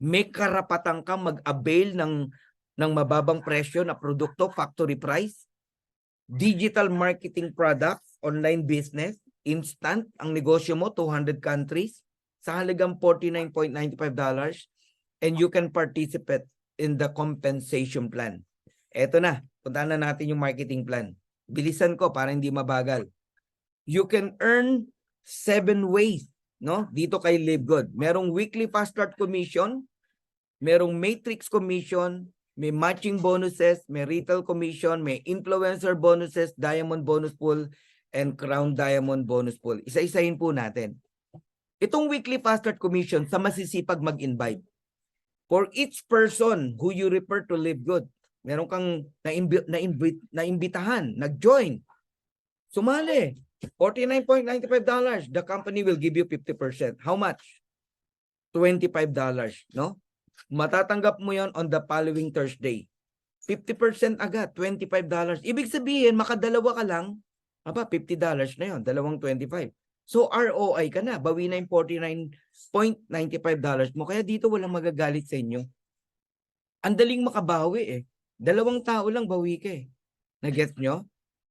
May karapatan kang mag-avail ng mababang presyo na produkto, factory price. Digital marketing products, online business, instant, ang negosyo mo, 200 countries, sa halagang $49.95. And you can participate in the compensation plan. Eto na, puntahan na natin yung marketing plan. Bilisan ko para hindi mabagal. You can earn 7 ways, no? Dito kay Live Good. Merong weekly fast start commission, merong matrix commission, may matching bonuses, may retail commission, may influencer bonuses, diamond bonus pool, and crown diamond bonus pool. Isa-isahin po natin. Itong weekly fast start commission sa masisipag mag-invite. For each person who you refer to Live Good, meron kang naimbitahan, nag-join, sumali. $49.95. The company will give you 50%. How much? $25, no? Matatanggap mo yon on the following Thursday. 50% agad, $25. Ibig sabihin, makadalawa ka lang, $50 na yon, dalawang 25. So ROI ka na, bawi na yung $49.95 mo. Kaya dito walang magagalit sa inyo. Ang daling makabawi eh. 2 tao lang bawi ka eh. Na-get nyo?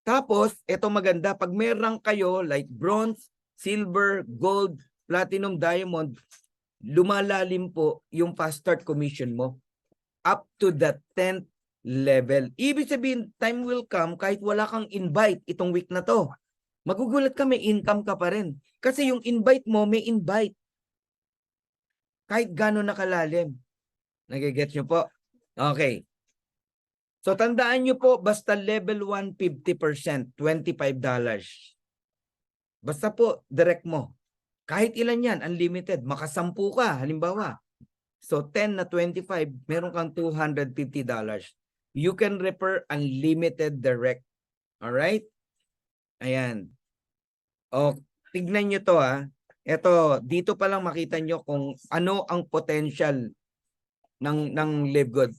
Tapos, ito maganda, pag may rank kayo like bronze, silver, gold, platinum, diamond, lumalalim po yung fast start commission mo up to the 10th level. Ibig sabihin, time will come kahit wala kang invite itong week na to. Magugulat ka, may income ka pa rin. Kasi yung invite mo, may invite. Kahit gano'n nakalalim. Nagigets nyo po? Okay. So, tandaan nyo po, basta level 1, 50%, $25. Basta po, direct mo. Kahit ilan yan, unlimited. Makasampu ka, halimbawa. So, 10 na 25, meron kang $250. You can refer unlimited direct. Alright? Ayan. O, tignan nyo to ha. Ito, dito pa lang makita nyo kung ano ang potential ng Live Good.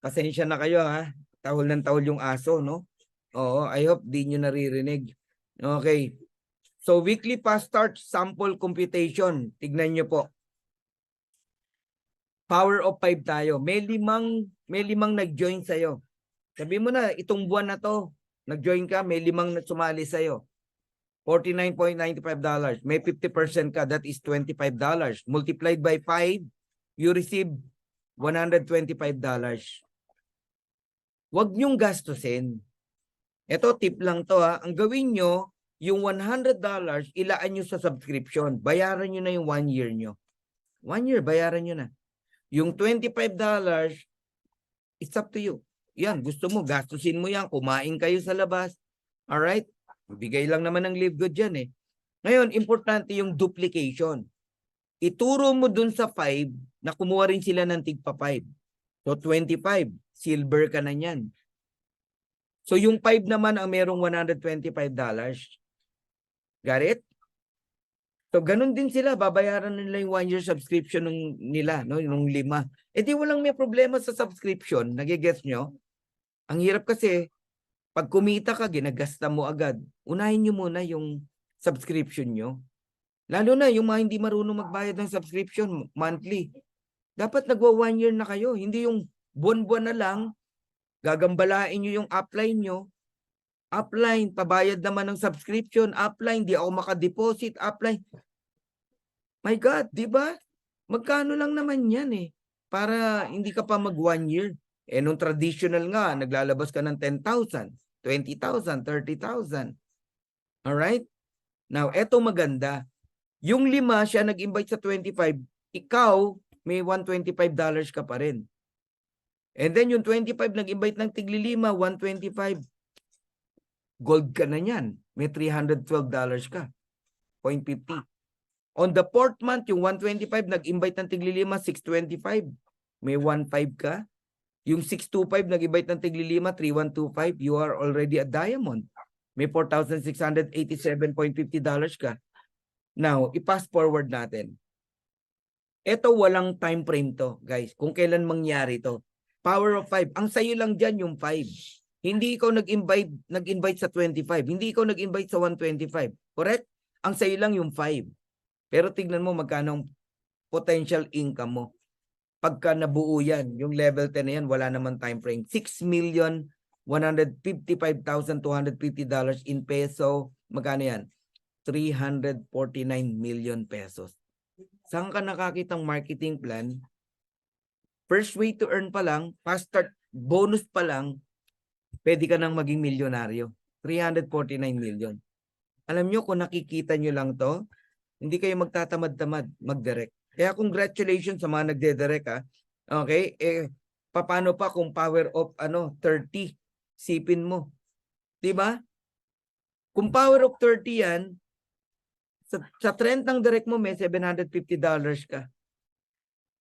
Pasensya na kayo ha. Tahol ng tahol yung aso, no? Oo, I hope di nyo naririnig. Okay. So, weekly fast start sample computation. Tignan nyo po. Power of 5 tayo. May limang nag-join sa'yo. Sabi mo na, itong buwan na to, nag-join ka, may 5 sumali sa'yo. $49.95. May 50% ka, that is $25. Multiplied by 5, you receive $125. Huwag nyong gastusin. Ito, tip lang to ha. Ang gawin nyo, yung $100, ilaan nyo sa subscription. Bayaran nyo na yung 1 year nyo. 1 year, bayaran nyo na. Yung $25, it's up to you. Yan, gusto mo, gastusin mo yan, kumain kayo sa labas. Alright? Bigay lang naman ng Live Good yan eh. Ngayon, importante yung duplication. Ituro mo dun sa 5 na kumuha rin sila ng tigpa 5. So 25, silver ka na yan. So yung 5 naman ang merong $125. Got it? So ganun din sila, babayaran nila yung 1-year subscription nila, no? Yung 5. Eh di walang may problema sa subscription, nagigets nyo? Ang hirap kasi, pag kumita ka, ginagasta mo agad. Unahin nyo muna yung subscription nyo. Lalo na yung mga hindi marunong magbayad ng subscription monthly. Dapat nagwa 1 year na kayo. Hindi yung buwan-buwan na lang, gagambalain nyo yung upline nyo. Upline, pabayad naman ng subscription. Upline, di ako makadeposit. Upline. My God, di ba? Magkano lang naman yan eh. Para hindi ka pa mag 1 year. Eh nung traditional nga, naglalabas ka ng 10,000, 20,000, 30,000. Alright? Now, eto maganda. Yung 5, siya nag-invite sa 25, ikaw, may $125 ka pa rin. And then yung 25, nag-invite ng tigli 5, 125. Gold ka na yan. May $312 ka. 0.50. On the 4th month, yung 125, nag-invite ng tigli 5, 625. May 1.5 ka. Yung 625, nag-invite ng tigli 5, 3125. You are already a diamond. May $4,687.50 ka. Now, i-fast forward natin. Ito walang time frame to, guys. Kung kailan mangyari to. Power of 5. Ang sayo lang dyan yung 5. Hindi ikaw nag-invite sa 25. Hindi ikaw nag-invite sa 125. Correct? Ang sayo lang yung 5. Pero tignan mo magkano ang potential income mo. Pagka nabuo yan, yung level 10 na yan, wala naman time frame. $6,155,250 in peso. Magkano yan? 349 million pesos. Saan ka nakakitang marketing plan? First way to earn pa lang, fast start bonus pa lang, pwede ka nang maging milyonaryo. 349 million. Alam nyo, kung nakikita nyo lang to, hindi kayo magtatamad-tamad mag-direct. Kaya congratulations sa mga nagde-direct ha. Okay? Eh, paano pa kung power of 30? Sipin mo. Diba? Kung power of 30 yan, sa trend ng direct mo may $750 ka.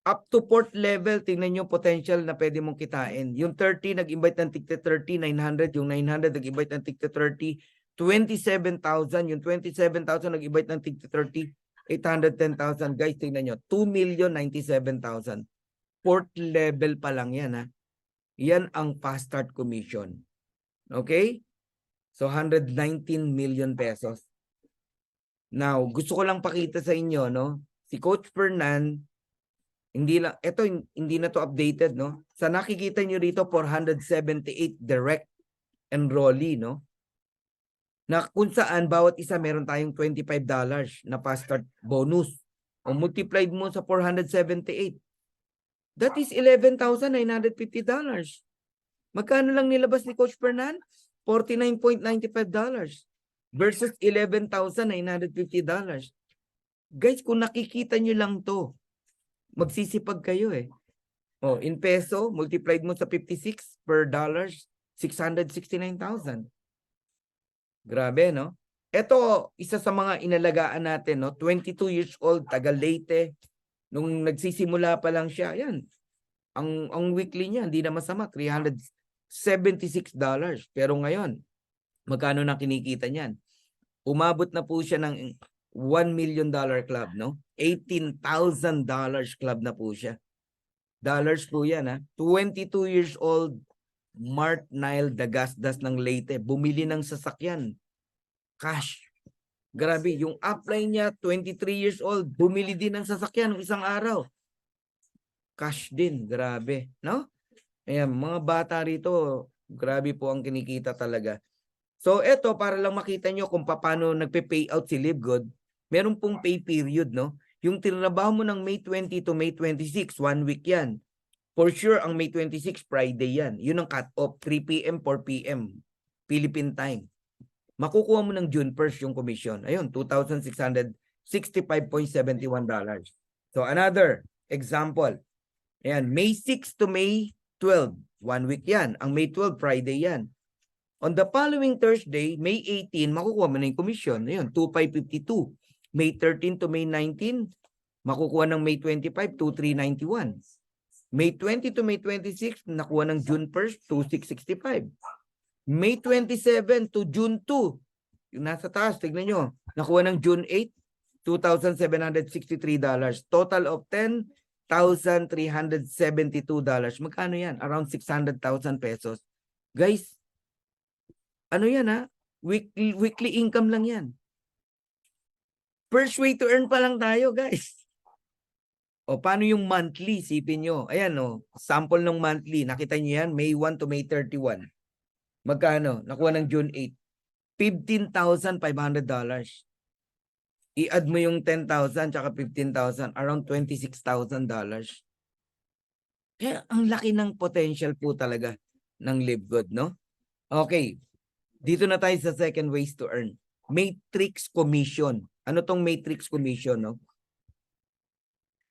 Up to 4th level, tingnan nyo potential na pwede mong kitain. Yung 30, nag-invite ng tigte 30, 900. Yung 900, nag-invite ng tigte 30, 27,000. Yung 27,000, nag-invite ng tigte 30, 810,000. Guys, tingnan nyo, 2,097,000. 4th level pa lang yan ha. Yan ang fast start commission. Okay? So, 119 million pesos. Now, gusto ko lang pakita sa inyo, no? Si Coach Fernan, hindi na to updated, no? Sa nakikita nyo rito, 478 direct enrollee, no? Na kung saan, bawat isa meron tayong $25 na fast start bonus. O multiplied mo sa 478. That is $11,950. Magkano lang nilabas ni Coach Fernan? $49.95. Versus $11,950. Guys, kung nakikita nyo lang to, magsisipag kayo eh. Oh, in peso, multiplied mo sa 56 per dollars, 669,000. Grabe, no? Ito, isa sa mga inalagaan natin, no? 22 years old, taga Leyte. Nung nagsisimula pa lang siya, yan. Ang weekly niya, hindi na masama, $376. Pero ngayon, magkano na kinikita niyan? Umabot na po siya ng $1 million club, no? $18,000 club na po siya. Dollars po yan, ha? 22 years old, Mart Nile Dagasdas ng Leyte. Bumili ng sasakyan. Cash. Grabe, yung upline niya, 23 years old, bumili din ng sasakyan ng isang araw. Cash din, grabe, no? Ayan, mga bata rito, grabe po ang kinikita talaga. So, eto, para lang makita nyo kung paano nagpe-payout si Live Good, meron pong pay period, no? Yung tinrabaho mo ng May 20 to May 26, 1 week yan. For sure, ang May 26, Friday yan. Yun ang cut-off, 3 p.m., 4 p.m. Philippine time. Makukuha mo ng June 1st yung commission. Ayun, $2,665.71. So, another example. Ayan, May 6 to May 12. 1 week yan. Ang May 12, Friday yan. On the following Thursday, May 18, makukuha mo na yung commission. Ayun, 2,552. May 13 to May 19, makukuha ng May 25, 2,391. May 20 to May 26, nakuha ng June 1st, 2,665. May 27 to June 2, yung nasa taas, tignan nyo, nakuha ng June 8, $2,763. Total of $10,372. Magkano yan? Around 600,000 pesos. Guys, ano yan ha? Weekly income lang yan. First way to earn pa lang tayo, guys. O paano yung monthly? Sipin nyo. Ayan o, sample ng monthly. Nakita nyo yan? May 1 to May 31. Magkano? Nakuha ng June 8. $15,500. I-add mo yung 10,000 tsaka 15,000. Around $26,000. Kaya ang laki ng potential po talaga ng Live Good, no? Okay. Dito na tayo sa second ways to earn. Matrix commission. Ano tong matrix commission, no?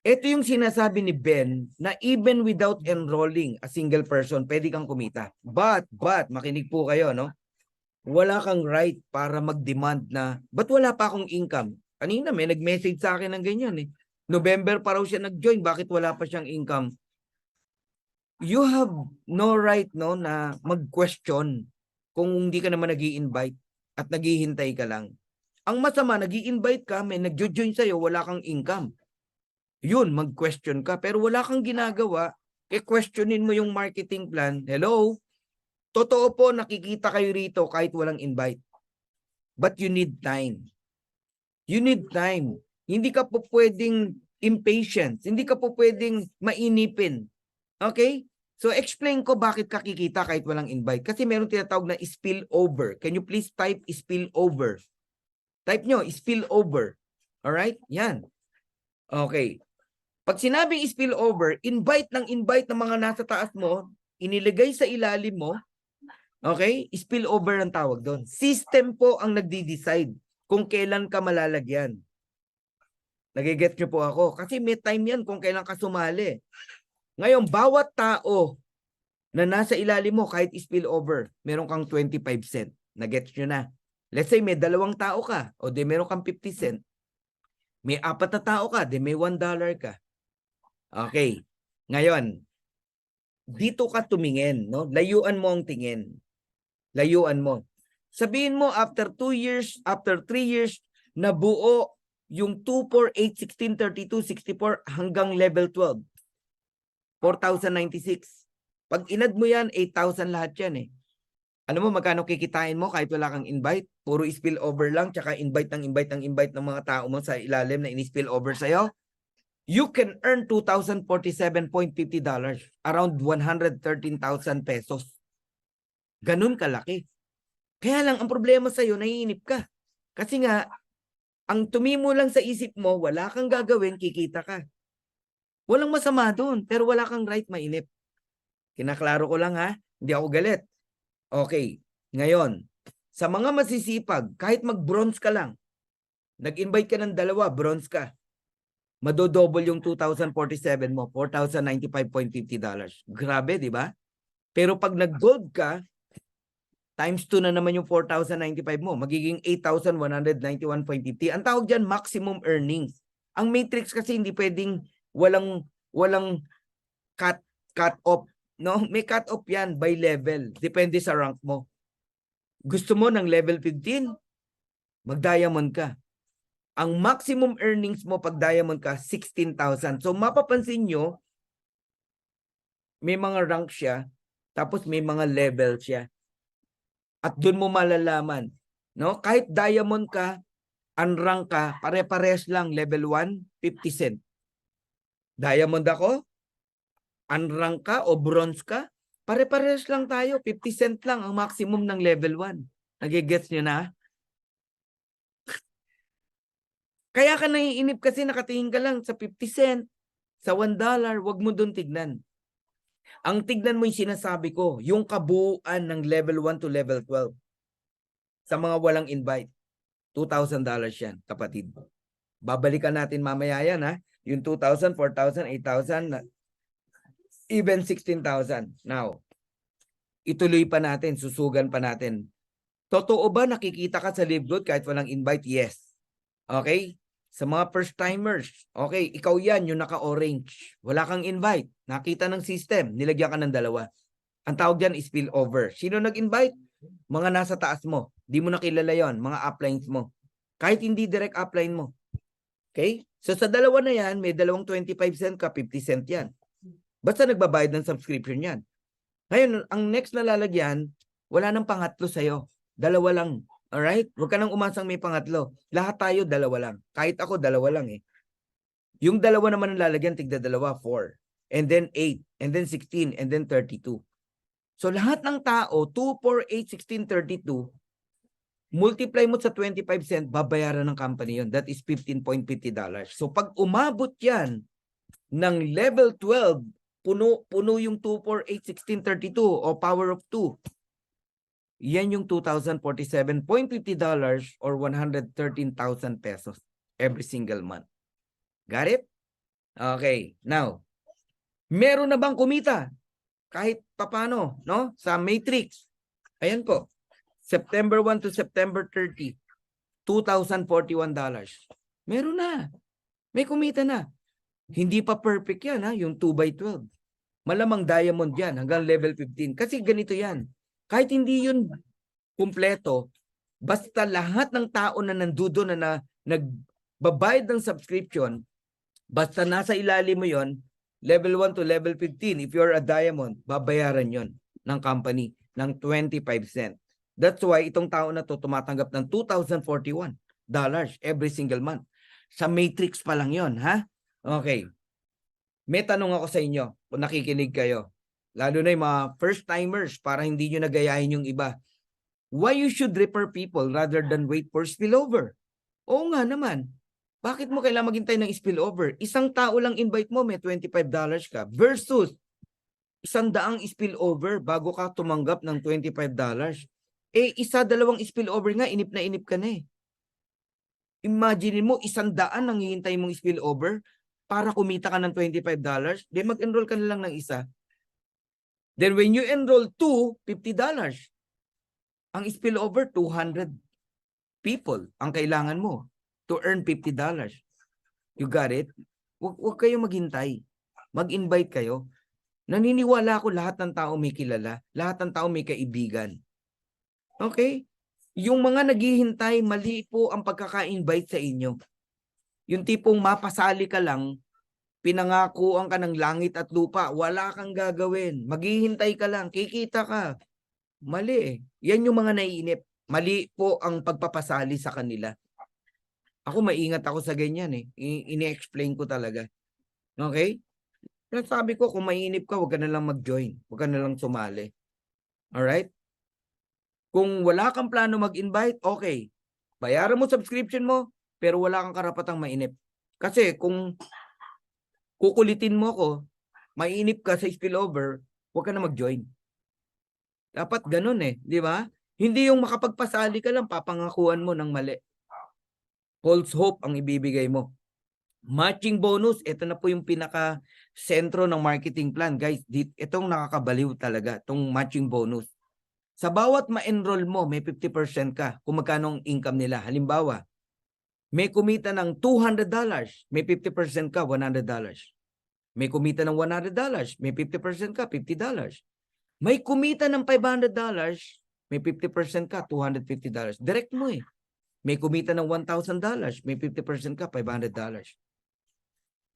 Ito yung sinasabi ni Ben na even without enrolling a single person, pwede kang kumita. But, makinig po kayo, no? Wala kang right para mag-demand na, ba't wala pa akong income? Kanina may nag-message sa akin ng ganyan eh. November pa raw siya nag-join, bakit wala pa siyang income? You have no right, no, na mag-question kung hindi ka naman nag-i-invite at naghihintay ka lang. Ang masama, nag-i-invite ka, may nag-join sa'yo, wala kang income. Yun, mag-question ka. Pero wala kang ginagawa, questionin mo yung marketing plan. Hello? Totoo po, nakikita kayo rito kahit walang invite. But you need time. You need time. Hindi ka po pwedeng impatient. Hindi ka po pwedeng mainipin. Okay? So, explain ko bakit ka kikita kahit walang invite. Kasi meron tinatawag na spillover. Can you please type spillover? Type nyo, spillover. Alright? Yan. Okay. Pag sinabing spillover, invite ng mga nasa taas mo, iniligay sa ilalim mo, okay? Spillover ang tawag doon. System po ang nagdi-decide kung kailan ka malalagyan. Nagigets nyo po ako. Kasi may time yan kung kailan ka sumali. Ngayon, bawat tao na nasa ilalim mo, kahit spillover, meron kang 25 cent. Nagets nyo na. Let's say may 2 tao ka, o di meron kang 50 cent. May 4 na tao ka, di may $1 ka. Okay. Ngayon, dito ka tumingin, no? Layuan mo ang tingin. Layuan mo. Sabihin mo, after 2 years, after 3 years, nabuo yung 2, 4, 8, 16, 32, 64 hanggang level 12. 4,096. Pag inad mo yan, 8,000 lahat yan eh. Alam mo magkano kikitain mo kahit wala kang invite? Puro spill over lang, tsaka invite ng mga tao mo sa ilalim na in-spill over sa'yo. You can earn $2,047.50. Around 113,000 pesos. Ganun kalaki. Kaya lang, ang problema sa'yo, naiinip ka. Kasi nga, ang tumimo lang sa isip mo, wala kang gagawin, kikita ka. Walang masama doon, pero wala kang right mainip. Kinaklaro ko lang ha, hindi ako galit. Okay, ngayon, sa mga masisipag, kahit mag-bronze ka lang, nag-invite ka ng 2, bronze ka, madodouble yung 2,047 mo, $4,095.50. Grabe, di ba? Pero pag nag-gold ka, times 2 na naman yung 4,095 mo, magiging 8,191.50. Ang tawag dyan, maximum earnings. Ang matrix kasi hindi pwedeng walang cut off, no? May cut off yan by level, depende sa rank mo. Gusto mo ng level 15, mag-diamond ka. Ang maximum earnings mo pag diamond ka 16,000. So mapapansin nyo, may mga rank siya, tapos may mga level siya. At doon mo malalaman, no? Kahit diamond ka, unrank ka, pare-pares lang, level 1, 50 cent. Diamond ako, unrank ka o bronze ka, pare-pares lang tayo, 50 cent lang ang maximum ng level 1. Nagigets nyo na? Kaya ka naiinip kasi nakatingin ka lang sa 50 cent, sa $1, wag mo doon tignan. Ang tignan mo yung sinasabi ko, yung kabuuan ng level 1 to level 12. Sa mga walang invite, $2,000 yan, kapatid. Babalikan natin mamaya yan ha. Yung 2,000, 4,000, 8,000, even 16,000. Now, ituloy pa natin, susugan pa natin. Totoo ba nakikita ka sa Live Good kahit walang invite? Yes. Okay? Sa mga first timers, okay, ikaw yan, yung naka-orange. Wala kang invite. Nakita ng system, nilagyan ka ng dalawa. Ang tawag dyan is spillover. Sino nag-invite? Mga nasa taas mo. Di mo nakilala yon, mga uplines mo. Kahit hindi direct upline mo. Okay? So sa dalawa na yan, may dalawang 25 cent ka, 50 cent yan. Basta nagbabayad ng subscription yan. Ngayon, ang next na lalagyan, wala nang pangatlo sa'yo. Dalawa lang. Alright? Huwag ka nang umasang may pangatlo. Lahat tayo, dalawa lang. Kahit ako, dalawa lang eh. Yung dalawa naman ang lalagyan, tigda dalawa, 4. And then 8. And then 16. And then 32. So lahat ng tao, 2, 4, 8, 16, 32, multiply mo sa 25 cent, babayaran ng company yon. That is $15.50. So pag umabot yan ng level 12, puno yung 2, 4, 8, 16, 32 o power of 2. Yan yung $2,047.50 or 113,000 pesos every single month. Got it? Okay. Now, meron na bang kumita? Kahit papano, no? Sa Matrix. Ayan po. September 1 to September 30, $2,041. Meron na. May kumita na. Hindi pa perfect yan, ha? Yung 2x12. Malamang diamond yan hanggang level 15. Kasi ganito yan. Kahit hindi yun kumpleto, basta lahat ng tao na nandudo na nagbabayad ng subscription, basta nasa ilalim mo yon, level 1 to level 15, if you're a diamond, babayaran yon ng company ng 25 cent. That's why itong tao na to tumatanggap ng $2,041 every single month. Sa Matrix pa lang yon, ha? Okay. May tanong ako sa inyo kung nakikinig kayo. Lalo na yung mga first timers para hindi nyo nagayahin yung iba. Why you should refer people rather than wait for spillover? Oo nga naman. Bakit mo kailangan maghintay ng spillover? Isang tao lang invite mo, may $25 ka versus 100 spillover bago ka tumanggap ng $25. Eh, dalawang spillover nga, inip ka na eh. Imagine mo, 100 ang hihintay mong spillover para kumita ka ng $25. Then mag-enroll ka na lang ng isa. Then when you enroll 2, $50. Ang spillover, 200 people ang kailangan mo to earn $50. You got it? Huwag kayong maghintay. Mag-invite kayo. Naniniwala ako lahat ng tao may kilala. Lahat ng tao may kaibigan. Okay? Yung mga naghihintay, mali po ang pagkaka-invite sa inyo. Yung tipong mapasali ka lang, pinangakuan ka ng langit at lupa, wala kang gagawin. Maghihintay ka lang, kikita ka. Mali eh. Yan yung mga naiinip. Mali po ang pagpapasali sa kanila. Ako maingat ako sa ganyan eh. Ini-explain ko talaga. Okay? Pero sabi ko, kung mainip ka, huwag ka na lang mag-join. Huwag ka na lang sumali. Alright? Kung wala kang plano mag-invite, okay. Bayaran mo subscription mo, pero wala kang karapatang mainip. Kasi kung kukulitin mo ko, mainip ka sa spillover, huwag ka na mag-join. Dapat ganun eh, di ba? Hindi yung makapagpasali ka lang, papangakuan mo ng mali. False hope ang ibibigay mo. Matching bonus, ito na po yung pinaka-sentro ng marketing plan. Guys, itong nakakabaliw talaga, itong matching bonus. Sa bawat ma-enroll mo, may 50% ka kung magkano ang income nila. Halimbawa, may kumita ng $200, may 50% ka, $100. May kumita ng $100, may 50% ka, $50. May kumita ng $500, may 50% ka, $250. Direct mo eh. May kumita ng $1,000, may 50% ka, $500.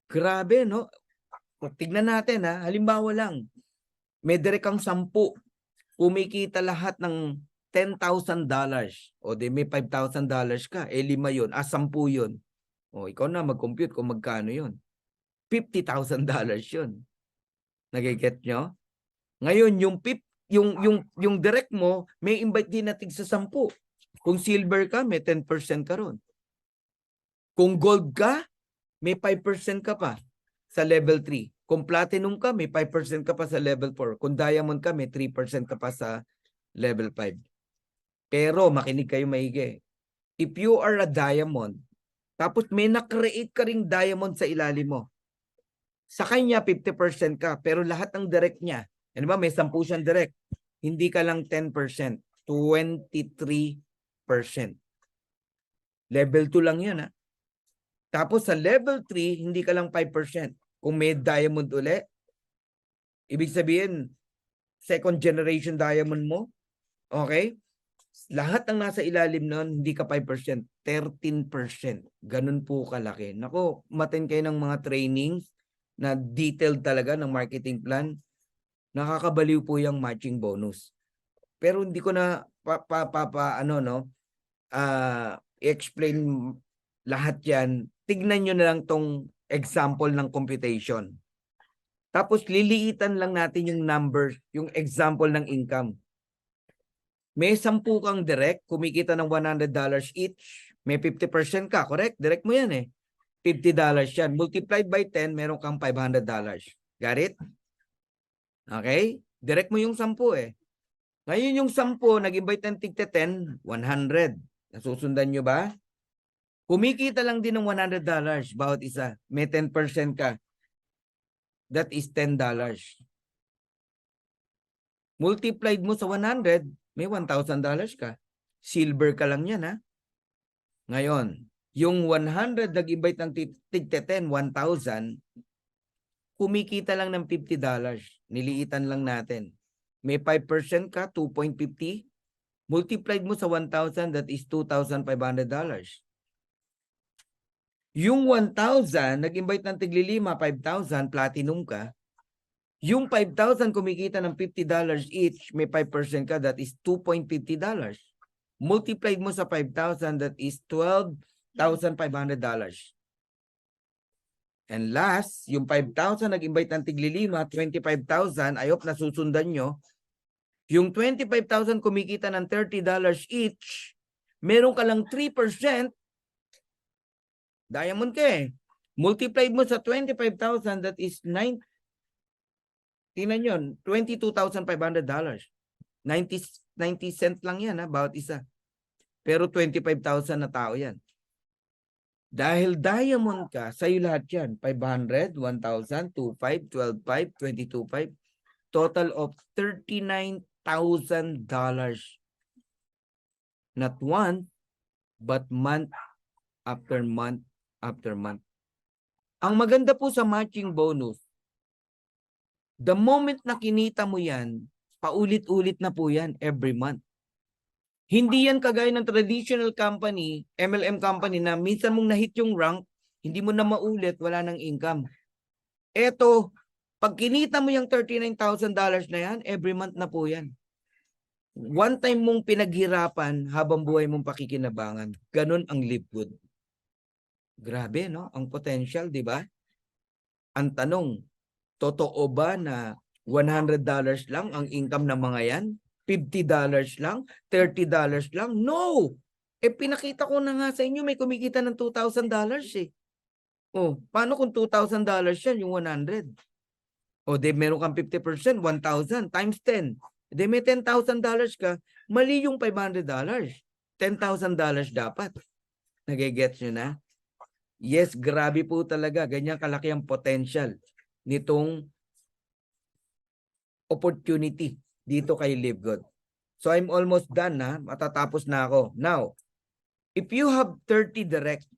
Grabe, no? Tignan natin ha. Halimbawa lang, may direct kang 10. Kumikita lahat ng $10,000. O di may $5,000 ka. Eh 5 yun. 10 yun. O ikaw na mag-compute kung magkano yun. $50,000 yun. Nagiget nyo? Ngayon, yung direct mo, may invite din natin sa 10. Kung silver ka, may 10% ka ron. Kung gold ka, may 5% ka pa sa level 3. Kung platinum ka, may 5% ka pa sa level 4. Kung diamond ka, may 3% ka pa sa level 5. Pero, makinig kayo maigi. If you are a diamond, tapos may na-create ka ring diamond sa ilalim mo, Sa kanya, 50% ka, pero lahat ng direct niya, yan ba, may 10 siyang direct, hindi ka lang 10%, 23%. Level 2 lang yan, ha? Tapos sa level 3, hindi ka lang 5%. Kung may diamond uli, ibig sabihin, second generation diamond mo, okay? Lahat ng nasa ilalim nun, hindi ka 5%, 13%. Ganun po kalaki. Nako, matin kayo ng mga trainings na detailed talaga ng marketing plan. Nakakabaliw po yung matching bonus. Pero hindi ko na i-explain lahat yan. Tignan nyo na lang tong example ng computation. Tapos liliitan lang natin yung numbers, yung example ng income. May 10 kang direct, kumikita ng $100 each. May 50% ka, correct? Direct mo yan eh. $50 yan. Multiplied by 10, meron kang $500. Got it? Okay? Direct mo yung 10 eh. Ngayon yung 10, nag-invite ng tigte 10, 100. Nasusundan nyo ba? Kumikita lang din ng $100 bawat isa. May 10% ka. That is $10. Multiplied mo sa 100, may $1,000 ka. Silver ka lang yan, ha? Ngayon, yung 100 nag-invite ng tigte 10, 1,000, kumikita lang ng $50. Niliitan lang natin. May 5% ka, 2.50. Multiplied mo sa 1,000, that is $2,500. Yung 1,000, nag-invite ng tigli-5, 5,000, platinum ka. Yung 5,000 kumikita ng $50 each, may 5% ka, that is $2.50. Multiplied mo sa 5,000, that is $12,500. And last, yung 5,000 nag-invite ng tigli-5, 25,000, I hope nasusundan nyo. Yung 25,000 kumikita ng $30 each, meron ka lang 3%, diamond ka eh. Multiplied mo sa 25,000, that is 9. Tingnan yun, $22,500. 90 cent lang yan, ha, bawat isa. Pero 25,000 na tao yan. Dahil diamond ka, sa'yo lahat yan. 500, 1,000, 2,500, 12,500, 22,500. Total of $39,000. Not one, but month after month after month. Ang maganda po sa matching bonus, the moment na kinita mo yan, paulit-ulit na po yan every month. Hindi yan kagaya ng traditional company, MLM company na minsan mong na-hit yung rank, hindi mo na maulit, wala nang income. Eto, pag kinita mo yung $39,000 na yan, every month na po yan. One time mong pinaghirapan habang buhay mong pakikinabangan. Ganun ang Live Good. Grabe, no? Ang potential, di ba? Ang tanong, totoo ba na $100 lang ang income ng mga yan? $50 lang? $30 lang? No! Eh, pinakita ko na nga sa inyo, may kumikita ng $2,000 eh. Oh, paano kung $2,000 yan, yung 100? O, di meron kang 50%, 1,000 times 10. Di may $10,000 ka, mali yung $500. $10,000 dapat. Nagigets nyo na? Yes, grabe po talaga. Ganyan kalaki ang potential nitong opportunity dito kay Live Good. So I'm almost done na. Matatapos na ako. Now, if you have 30 direct,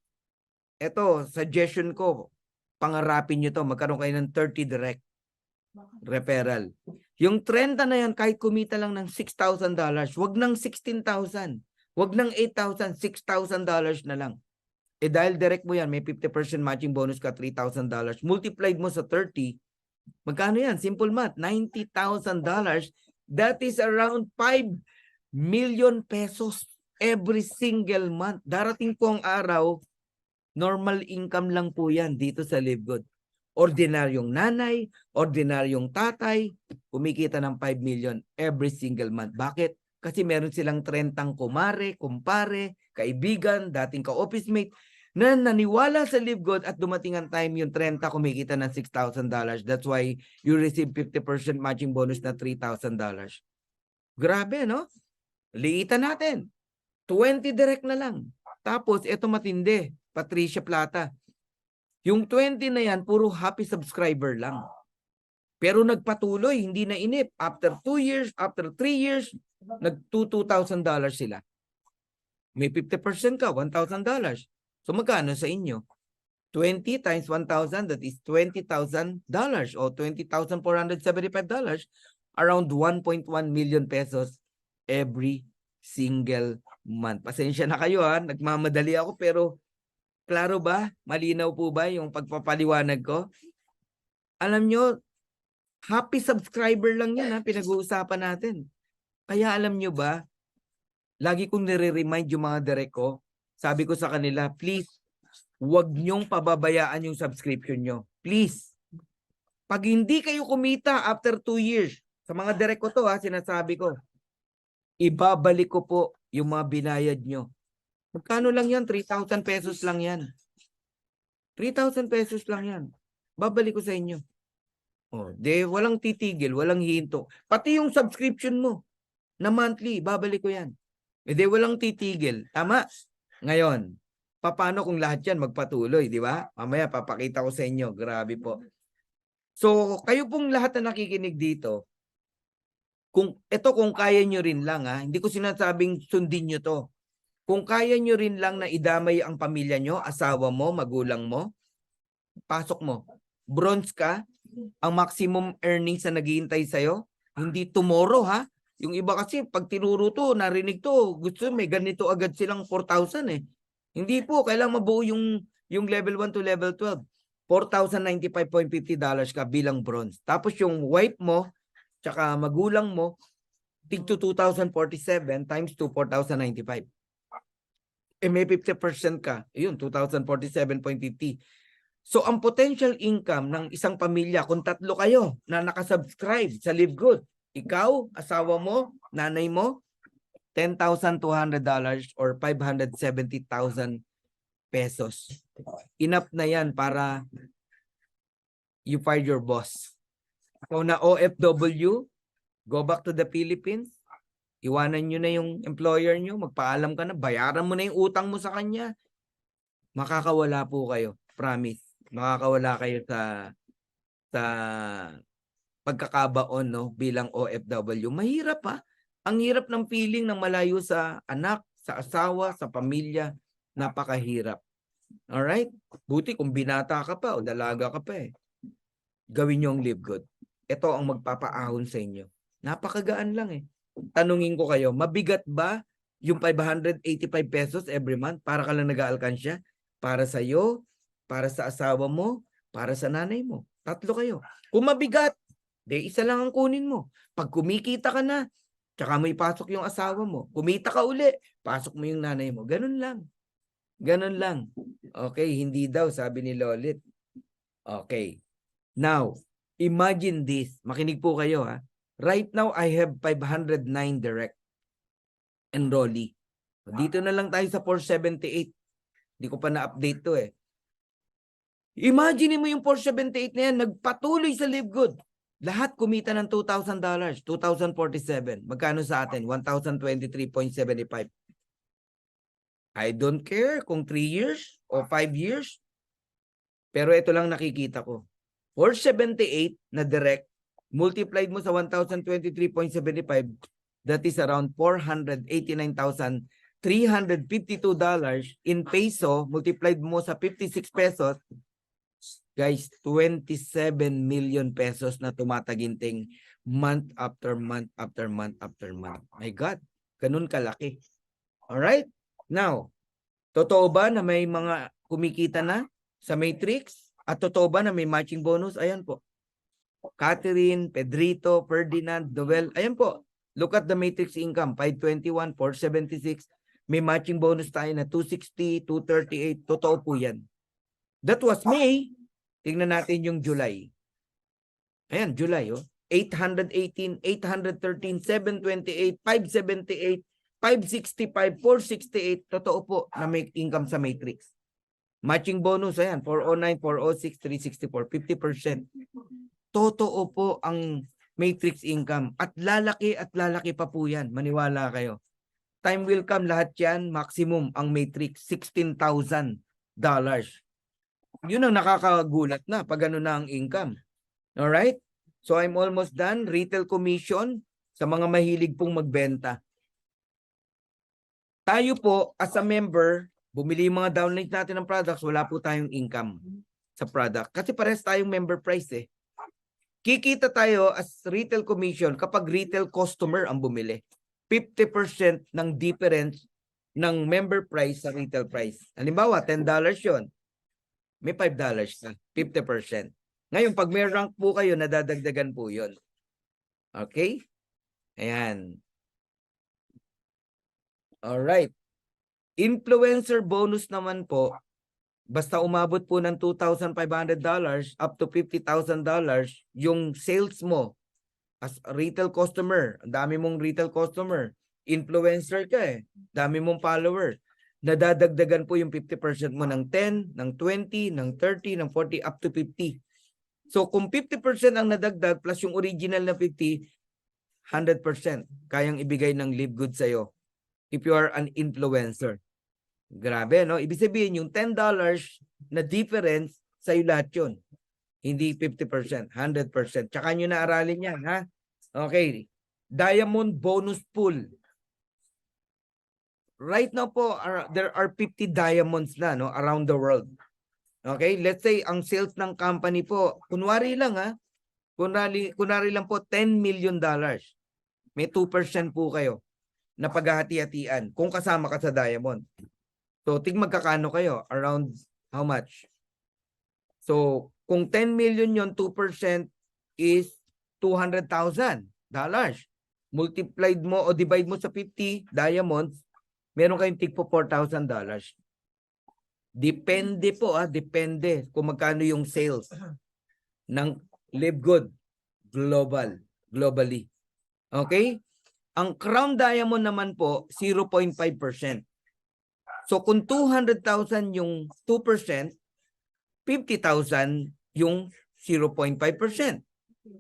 eto, suggestion ko, pangarapin nyo to, magkaroon kayo ng 30 direct referral. Yung 30 na yan, kahit kumita lang ng $6,000, wag ng $16,000, wag ng $8,000, $6,000 na lang. Eh dahil direct mo yan, may 50% matching bonus ka, $3,000. Multiplied mo sa 30, magkano yan? Simple math, $90,000. That is around 5 million pesos every single month. Darating po ang araw, normal income lang po yan dito sa Live Good. Ordinaryong nanay, ordinaryong tatay, kumikita ng 5 million every single month. Bakit? Kasi meron silang 30 kumare, kumpare, kaibigan, dating ka-office mate, na naniwala sa Live Good at dumating ang time yung 30 kumikita ng $6,000. That's why you receive 50% matching bonus na $3,000. Grabe, no? Liitan natin. 20 direct na lang. Tapos, ito matindi. Patricia Plata. Yung 20 na yan, puro happy subscriber lang. Pero nagpatuloy, hindi na inip. After 2 years, after 3 years, $2,000 sila. May 50% ka, $1,000. So magkano sa inyo? 20 times 1,000, that is $20,000 o $20,475, around 1.1 million pesos every single month. Pasensya na kayo ha, nagmamadali ako pero klaro ba? Malinaw po ba yung pagpapaliwanag ko? Alam nyo, happy subscriber lang yan ha, pinag-uusapan natin. Kaya alam nyo ba, lagi kong nire-remind yung mga direct ko, sabi ko sa kanila, please, huwag nyong pababayaan yung subscription nyo. Please. Pag hindi kayo kumita after 2 years, sa mga direct ko to ha, sinasabi ko, ibabalik ko po yung mga binayad nyo. Magkano lang yan? 3,000 pesos lang yan. 3,000 pesos lang yan. Babalik ko sa inyo. Oh, walang titigil, walang hinto. Pati yung subscription mo na monthly, babalik ko yan. Walang titigil. Tama? Ngayon, paano kung lahat yan magpatuloy, di ba? Mamaya papakita ko sa inyo. Grabe po. So, kayo pong lahat na nakikinig dito, kung kaya nyo rin lang ha, hindi ko sinasabing sundin nyo to. Kung kaya nyo rin lang na idamay ang pamilya nyo, asawa mo, magulang mo, pasok mo. Bronze ka, ang maximum earnings na naghihintay sa'yo, hindi tomorrow ha. Yung iba kasi pag tinuro to, narinig to, gusto may ganito agad silang 4,000 eh. Hindi po, kailangan mabuo yung level 1 to level 12. $4,095.50 ka bilang bronze. Tapos yung wife mo, tsaka magulang mo, tig to 2,047 times 2, 4,095. May 50% ka, yun, 2,047.50. So, ang potential income ng isang pamilya, kung 3 kayo na nakasubscribe sa Live Good, ikaw, asawa mo, nanay mo, $10,200 or 570,000 pesos. Enough na yan para you fire your boss. Ikaw na OFW, go back to the Philippines, iwanan nyo na yung employer nyo, magpaalam ka na, bayaran mo na yung utang mo sa kanya. Makakawala po kayo, promise. Makakawala kayo sa pagkakabaon no bilang OFW. Mahirap ha. Ang hirap ng feeling ng malayo sa anak, sa asawa, sa pamilya. Napakahirap. Alright? Buti kung binata ka pa o dalaga ka pa eh. Gawin nyo ang Live Good. Ito ang magpapaahon sa inyo. Napakagaan lang eh. Tanungin ko kayo, mabigat ba yung 585 pesos every month para ka lang nag-aalkansya? Para sa iyo, para sa asawa mo, para sa nanay mo. 3 kayo. Kung mabigat, isa lang ang kunin mo. Pag kumikita ka na, tsaka mo ipasok yung asawa mo. Kumita ka uli, pasok mo yung nanay mo. Ganun lang. Ganun lang. Okay, hindi daw, sabi ni Lolit. Okay. Now, imagine this. Makinig po kayo ha. Right now, I have 509 direct enrollee. Dito na lang tayo sa 478. Hindi ko pa na-update to eh. Imagine mo yung 478 na yan, nagpatuloy sa Live Good. Lahat kumita ng $2,000, 2,047. Magkano sa atin? 1,023.75. I don't care kung 3 years o 5 years. Pero ito lang nakikita ko. 478 na direct, multiplied mo sa 1,023.75, that is around $489,352 in peso, multiplied mo sa 56 pesos, guys, 27 million pesos na tumataginting month after month after month after month. My God, ganun kalaki. Alright? Now, totoo ba na may mga kumikita na sa Matrix? At totoo ba na may matching bonus? Ayan po. Catherine, Pedrito, Ferdinand, Noel. Ayan po. Look at the Matrix income. 521, 476. May matching bonus tayo na 260, 238. Totoo po yan. That was May. Tingnan natin yung July. Ayan, July. Oh. 818, 813, 728, 578, 565, 468. Totoo po na may income sa Matrix. Matching bonus, ayan, 409, 406, 364, 50%. Totoo po ang Matrix income. At lalaki pa po yan. Maniwala kayo. Time will come, lahat yan, maximum ang Matrix, $16,000. Yun ang nakakagulat na pag ano na ang income. Alright? So I'm almost done. Retail commission sa mga mahilig pong magbenta. Tayo po, as a member, bumili yung mga download natin ng products, wala po tayong income sa product. Kasi parehas tayong member price eh. Kikita tayo as retail commission kapag retail customer ang bumili. 50% ng difference ng member price sa retail price. Halimbawa, $10 yun. May $5 na. 50%. Ngayon, pag may rank po kayo, nadadagdagan po yun. Okay? Ayan. Alright. Influencer bonus naman po, basta umabot po ng $2,500 up to $50,000 yung sales mo as a retail customer. Ang dami mong retail customer. Influencer ka eh. Dami mong follower. Nadadagdagan po yung 50% mo ng 10, ng 20, ng 30, ng 40, up to 50. So kung 50% ang nadagdag plus yung original na 50, 100% kayang ibigay ng Live Good sa'yo if you are an influencer. Grabe, no? Ibig sabihin, yung $10 na difference, sa'yo lahat yun. Hindi 50%, 100%. Tsaka nyo na aralin yan, ha? Okay. Diamond bonus pool. Right now po, there are 50 diamonds na, no, around the world. Okay? Let's say, ang sales ng company po, kunwari lang, ha? Kunwari lang po, $10 million. May 2% po kayo na paghahati-hatian kung kasama ka sa diamond. So, magkakano kayo? Around how much? So, kung 10 million yon, 2% is $200,000. Multiplied mo o divide mo sa 50 diamonds, meron kayong tig po $4,000. Depende po, depende kung magkano yung sales ng Live Good globally. Okay? Ang Crown Diamond naman po, 0.5%. So kung 200,000 yung 2%, 50,000 yung 0.5%.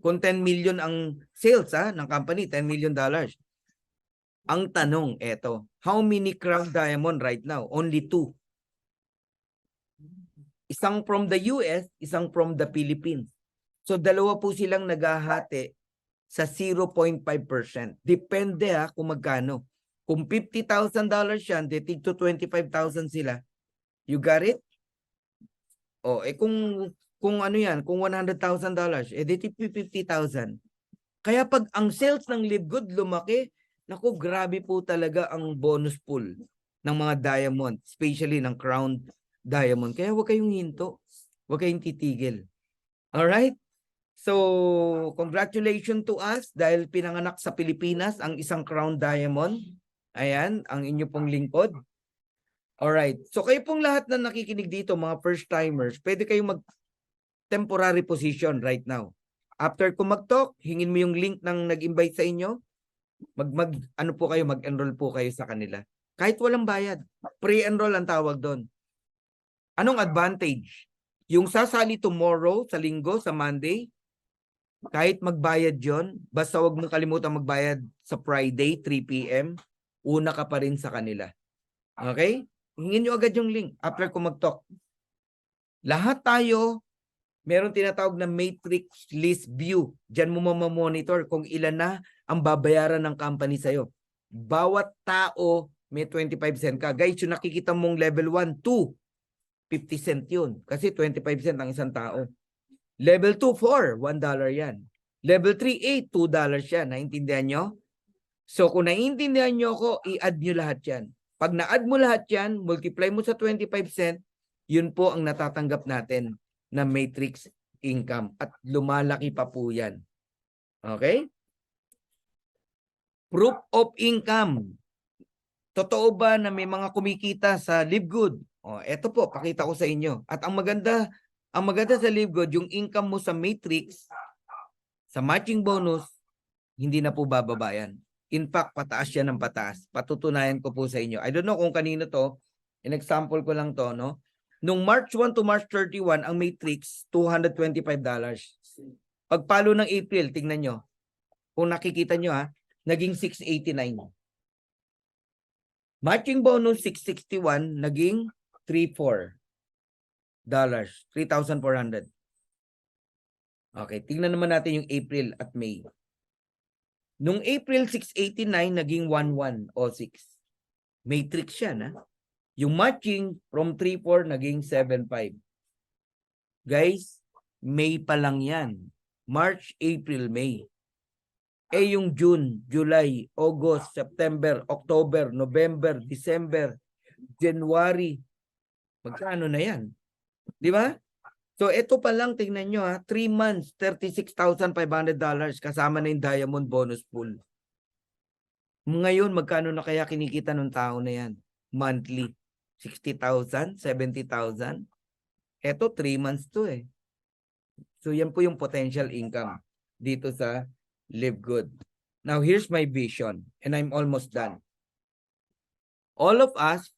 Kung 10 million ang sales ng company, $10 million. Ang tanong, eto, how many Crown Diamond right now? Only 2. Isang from the US, isang from the Philippines. So dalawa po silang naghahati sa 0.5%. Depende kung magkano. Kung $50,000 yan, tig to 25,000 sila. You got it? O, kung ano yan, kung $100,000, tig 50,000. Kaya pag ang sales ng Live Good lumaki, naku, grabe po talaga ang bonus pool ng mga diamond, especially ng Crown Diamond. Kaya huwag kayong hinto. Huwag kayong titigil. Alright? So, congratulations to us dahil pinanganak sa Pilipinas ang isang Crown Diamond. Ayan, ang inyo pong lingkod. Alright. So, kayo pong lahat na nakikinig dito, mga first-timers, pwede kayong mag-temporary position right now. After ko mag-talk, hingin mo yung link ng nag-invite sa inyo. Mag-enroll po kayo sa kanila. Kahit walang bayad. Pre-enroll ang tawag doon. Anong advantage? Yung sasali tomorrow, sa linggo, sa Monday, kahit magbayad yon, basta wag mong kalimutan magbayad sa Friday, 3 p.m., una ka pa rin sa kanila. Okay? Hingin nyo agad yung link after ko mag-talk. Lahat tayo, meron tinatawag na matrix list view. Diyan mo mamamonitor kung ilan na ang babayaran ng company sa'yo. Bawat tao, may 25 cent ka. Guys, yung nakikita mong level 1, 2, 50 cent yun. Kasi 25 cent ang isang tao. Level 2, 4, $1 yan. Level 3, 8, $2 yan. Naintindihan nyo? So kung naiintindihan nyo ako, i-add nyo lahat yan. Pag na-add mo lahat yan, multiply mo sa 25 cent, yun po ang natatanggap natin na matrix income. At lumalaki pa po yan. Okay? Proof of income. Totoo ba na may mga kumikita sa Live Good? Eto po, pakita ko sa inyo. At ang maganda sa Live Good, yung income mo sa matrix, sa matching bonus, hindi na po bababa yan. In fact, pataas yan ng pataas. Patutunayan ko po sa inyo. I don't know kung kanino to. In example ko lang to, no? Nung March 1 to March 31, ang matrix, $225. Pagpalo ng April, tingnan nyo. Kung nakikita nyo naging 689. Matching bonus, 661, naging 34. 3,400. Okay, tingnan naman natin yung April at May. Nung April 689, naging 1106. Matrix siya, na? Yung matching from 3,4 naging 7,5. Guys, May pa lang yan. March, April, May. Yung June, July, August, September, October, November, December, January. Magkano na yan? Di ba? So ito pa lang, tingnan nyo 3 months, $36,500 kasama na yung diamond bonus pool. Ngayon, magkano na kaya kinikita ng tao na yan? Monthly. 60,000, 70,000. Ito, 3 months to eh. So yan po yung potential income dito sa Live Good. Now, here's my vision and I'm almost done. All of us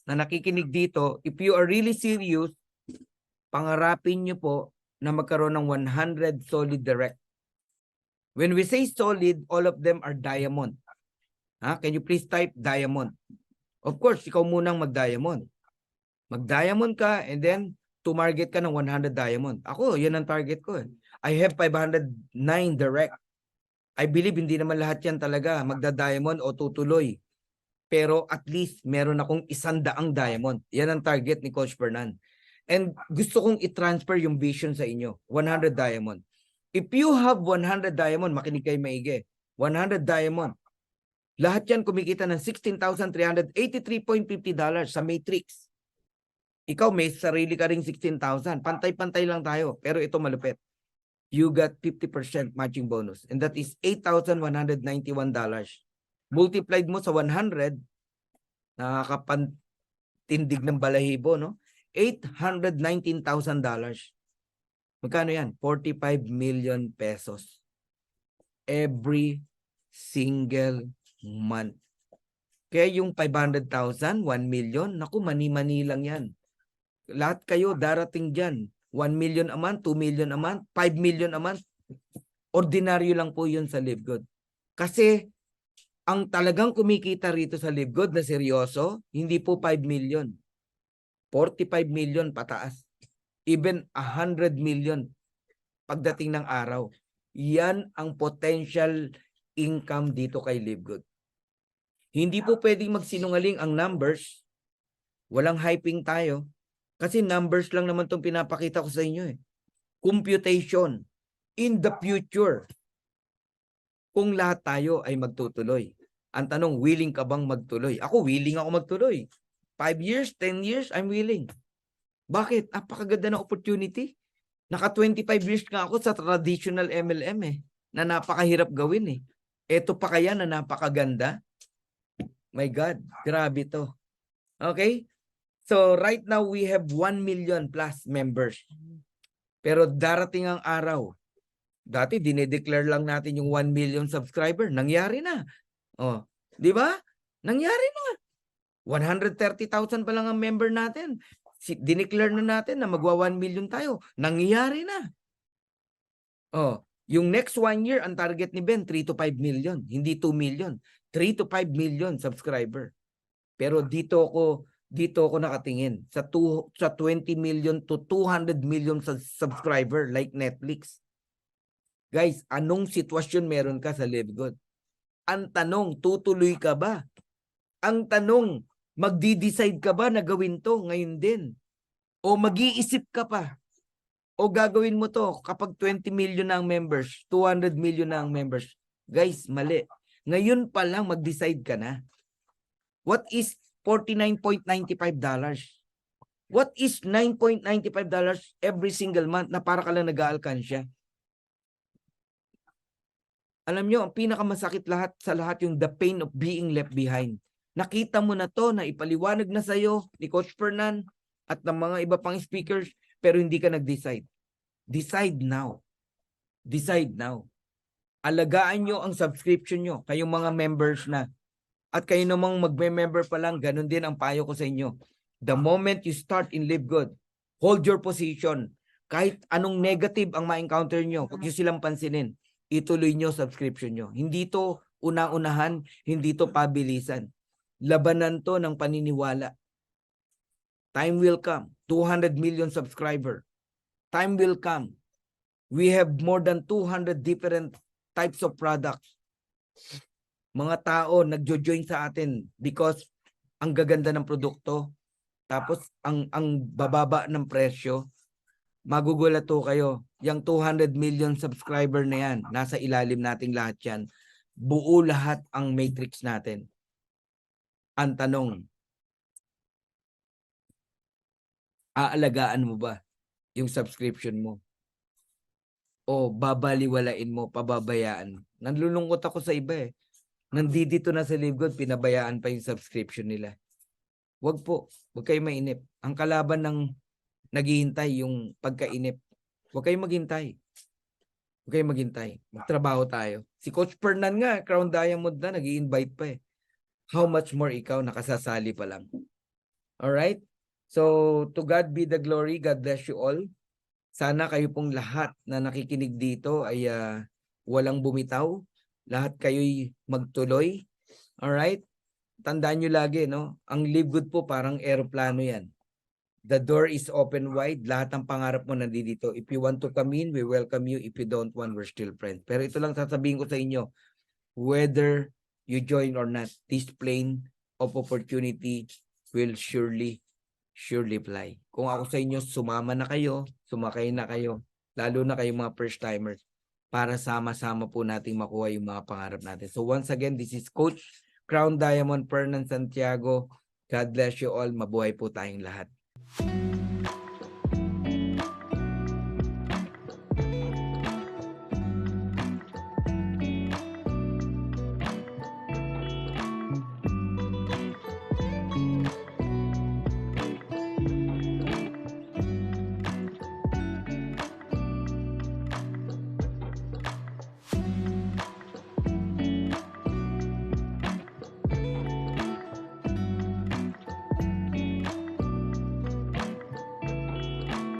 na nakikinig dito, if you are really serious, pangarapin nyo po na magkaroon ng 100 solid direct. When we say solid, all of them are diamond. Can you please type diamond? Of course, ikaw munang mag-diamond. Mag-diamond ka and then tumarget ka ng 100 diamond. Ako, yan ang target ko. I have 509 direct. I believe hindi naman lahat yan talaga magda-diamond o tutuloy. Pero at least meron akong 100 diamond. Yan ang target ni Coach Fernan. And gusto kong i-transfer yung vision sa inyo. 100 diamond. If you have 100 diamond, makinig kayo maigi. 100 diamond. Lahat yan kumikita ng $16,383.50 sa Matrix. Ikaw may sarili ka ring 16,000. Pantay-pantay lang tayo. Pero ito malupit. You got 50% matching bonus. And that is $8,191. Multiplied mo sa 100, nakakapantindig ng balahibo, no? $819,000. Magkano yan? 45 million pesos. Every single month. Kaya yung 500,000, 1 million, naku, mani-mani lang yan. Lahat kayo darating dyan. 1 million a month, 2 million a month, 5 million a month. Ordinaryo lang po yun sa Live Good. Kasi ang talagang kumikita rito sa Live Good na seryoso, hindi po 5 million. 45 million pataas. Even 100 million pagdating ng araw. Yan ang potential income dito kay Live Good. Hindi po pwedeng magsinungaling ang numbers. Walang hyping tayo. Kasi numbers lang naman itong pinapakita ko sa inyo eh. Computation. In the future, kung lahat tayo ay magtutuloy. Ang tanong, willing ka bang magtuloy? Ako, willing ako magtuloy. 5 years, 10 years, I'm willing. Bakit? Napakaganda ng opportunity. Naka 25 years nga ako sa traditional MLM eh. Na napakahirap gawin eh. Ito pa kaya na napakaganda? My God, grabe to. Okay? So right now we have 1 million plus members. Pero darating ang araw. Dati dinedeclare lang natin yung 1 million subscriber. Nangyari na. Oh, 'di ba? Nangyari na. 130,000 pa lang ang member natin. Dineclare na natin na magwa 1 million tayo. Nangyari na. Oh, yung next 1 year ang target ni Ben 3 to 5 million, hindi 2 million. 3 to 5 million subscriber. Pero dito ako nakatingin sa 20 million to 200 million subscriber like Netflix. Guys, anong sitwasyon meron ka sa Live Good? Ang tanong, tutuloy ka ba? Ang tanong, magdi-decide ka ba na gawin to ngayon din? O mag-iisip ka pa? O gagawin mo to kapag 20 million na ang members, 200 million na ang members? Guys, mali. Ngayon pa lang mag-decide ka na. What is $49.95? What is $9.95 every single month na para ka lang nag-aalkansya? Alam nyo, ang pinakamasakit sa lahat yung the pain of being left behind. Nakita mo na to, na ipaliwanag na sa'yo ni Coach Fernan at ng mga iba pang speakers, pero hindi ka nag-decide. Decide now. Decide now. Alagaan nyo ang subscription nyo, kayong mga members na. At kayo namang magme-member pa lang, ganun din ang payo ko sa inyo. The moment you start in Live Good, hold your position. Kahit anong negative ang ma-encounter nyo, huwag nyo silang pansinin. Ituloy nyo subscription nyo. Hindi to unang-unahan, hindi to pabilisan. Labanan to ng paniniwala. Time will come. 200 million subscriber. Time will come. We have more than 200 different types of products. Mga tao nagjo-join sa atin because ang gaganda ng produkto. Tapos ang bababa ng presyo. Magugulat to kayo. Yung 200 million subscriber na yan, nasa ilalim nating lahat yan. Buo lahat ang matrix natin. Ang tanong, aalagaan mo ba yung subscription mo? O babaliwalain mo, pababayaan? Nanlulungkot ako sa iba eh. Nandito na sa LiveGood, pinabayaan pa yung subscription nila. Wag po, wag kayo mainip. Ang kalaban ng naghihintay yung pagkainip. Wag kayong maghintay. Huwag kayong maghintay. Magtrabaho tayo. Si Coach Fernan nga, Crown Diamond na, nag-i-invite pa eh. How much more ikaw, nakasasali pa lang. Alright? So, to God be the glory. God bless you all. Sana kayo pong lahat na nakikinig dito ay walang bumitaw. Lahat kayo'y magtuloy. Alright? Tandaan nyo lagi, no? Ang Live Good po parang aeroplano yan. The door is open wide. Lahat ng pangarap mo nandito. If you want to come in, we welcome you. If you don't want, we're still friends. Pero ito lang sasabihin ko sa inyo. Whether you join or not, this plane of opportunity will surely fly. Kung ako sa inyo, sumama na kayo, sumakay na kayo, lalo na kayo mga first timers, para sama-sama po nating makuha yung mga pangarap natin. So once again, this is Coach Crown Diamond Fernan Santiago. God bless you all. Mabuhay po tayong lahat.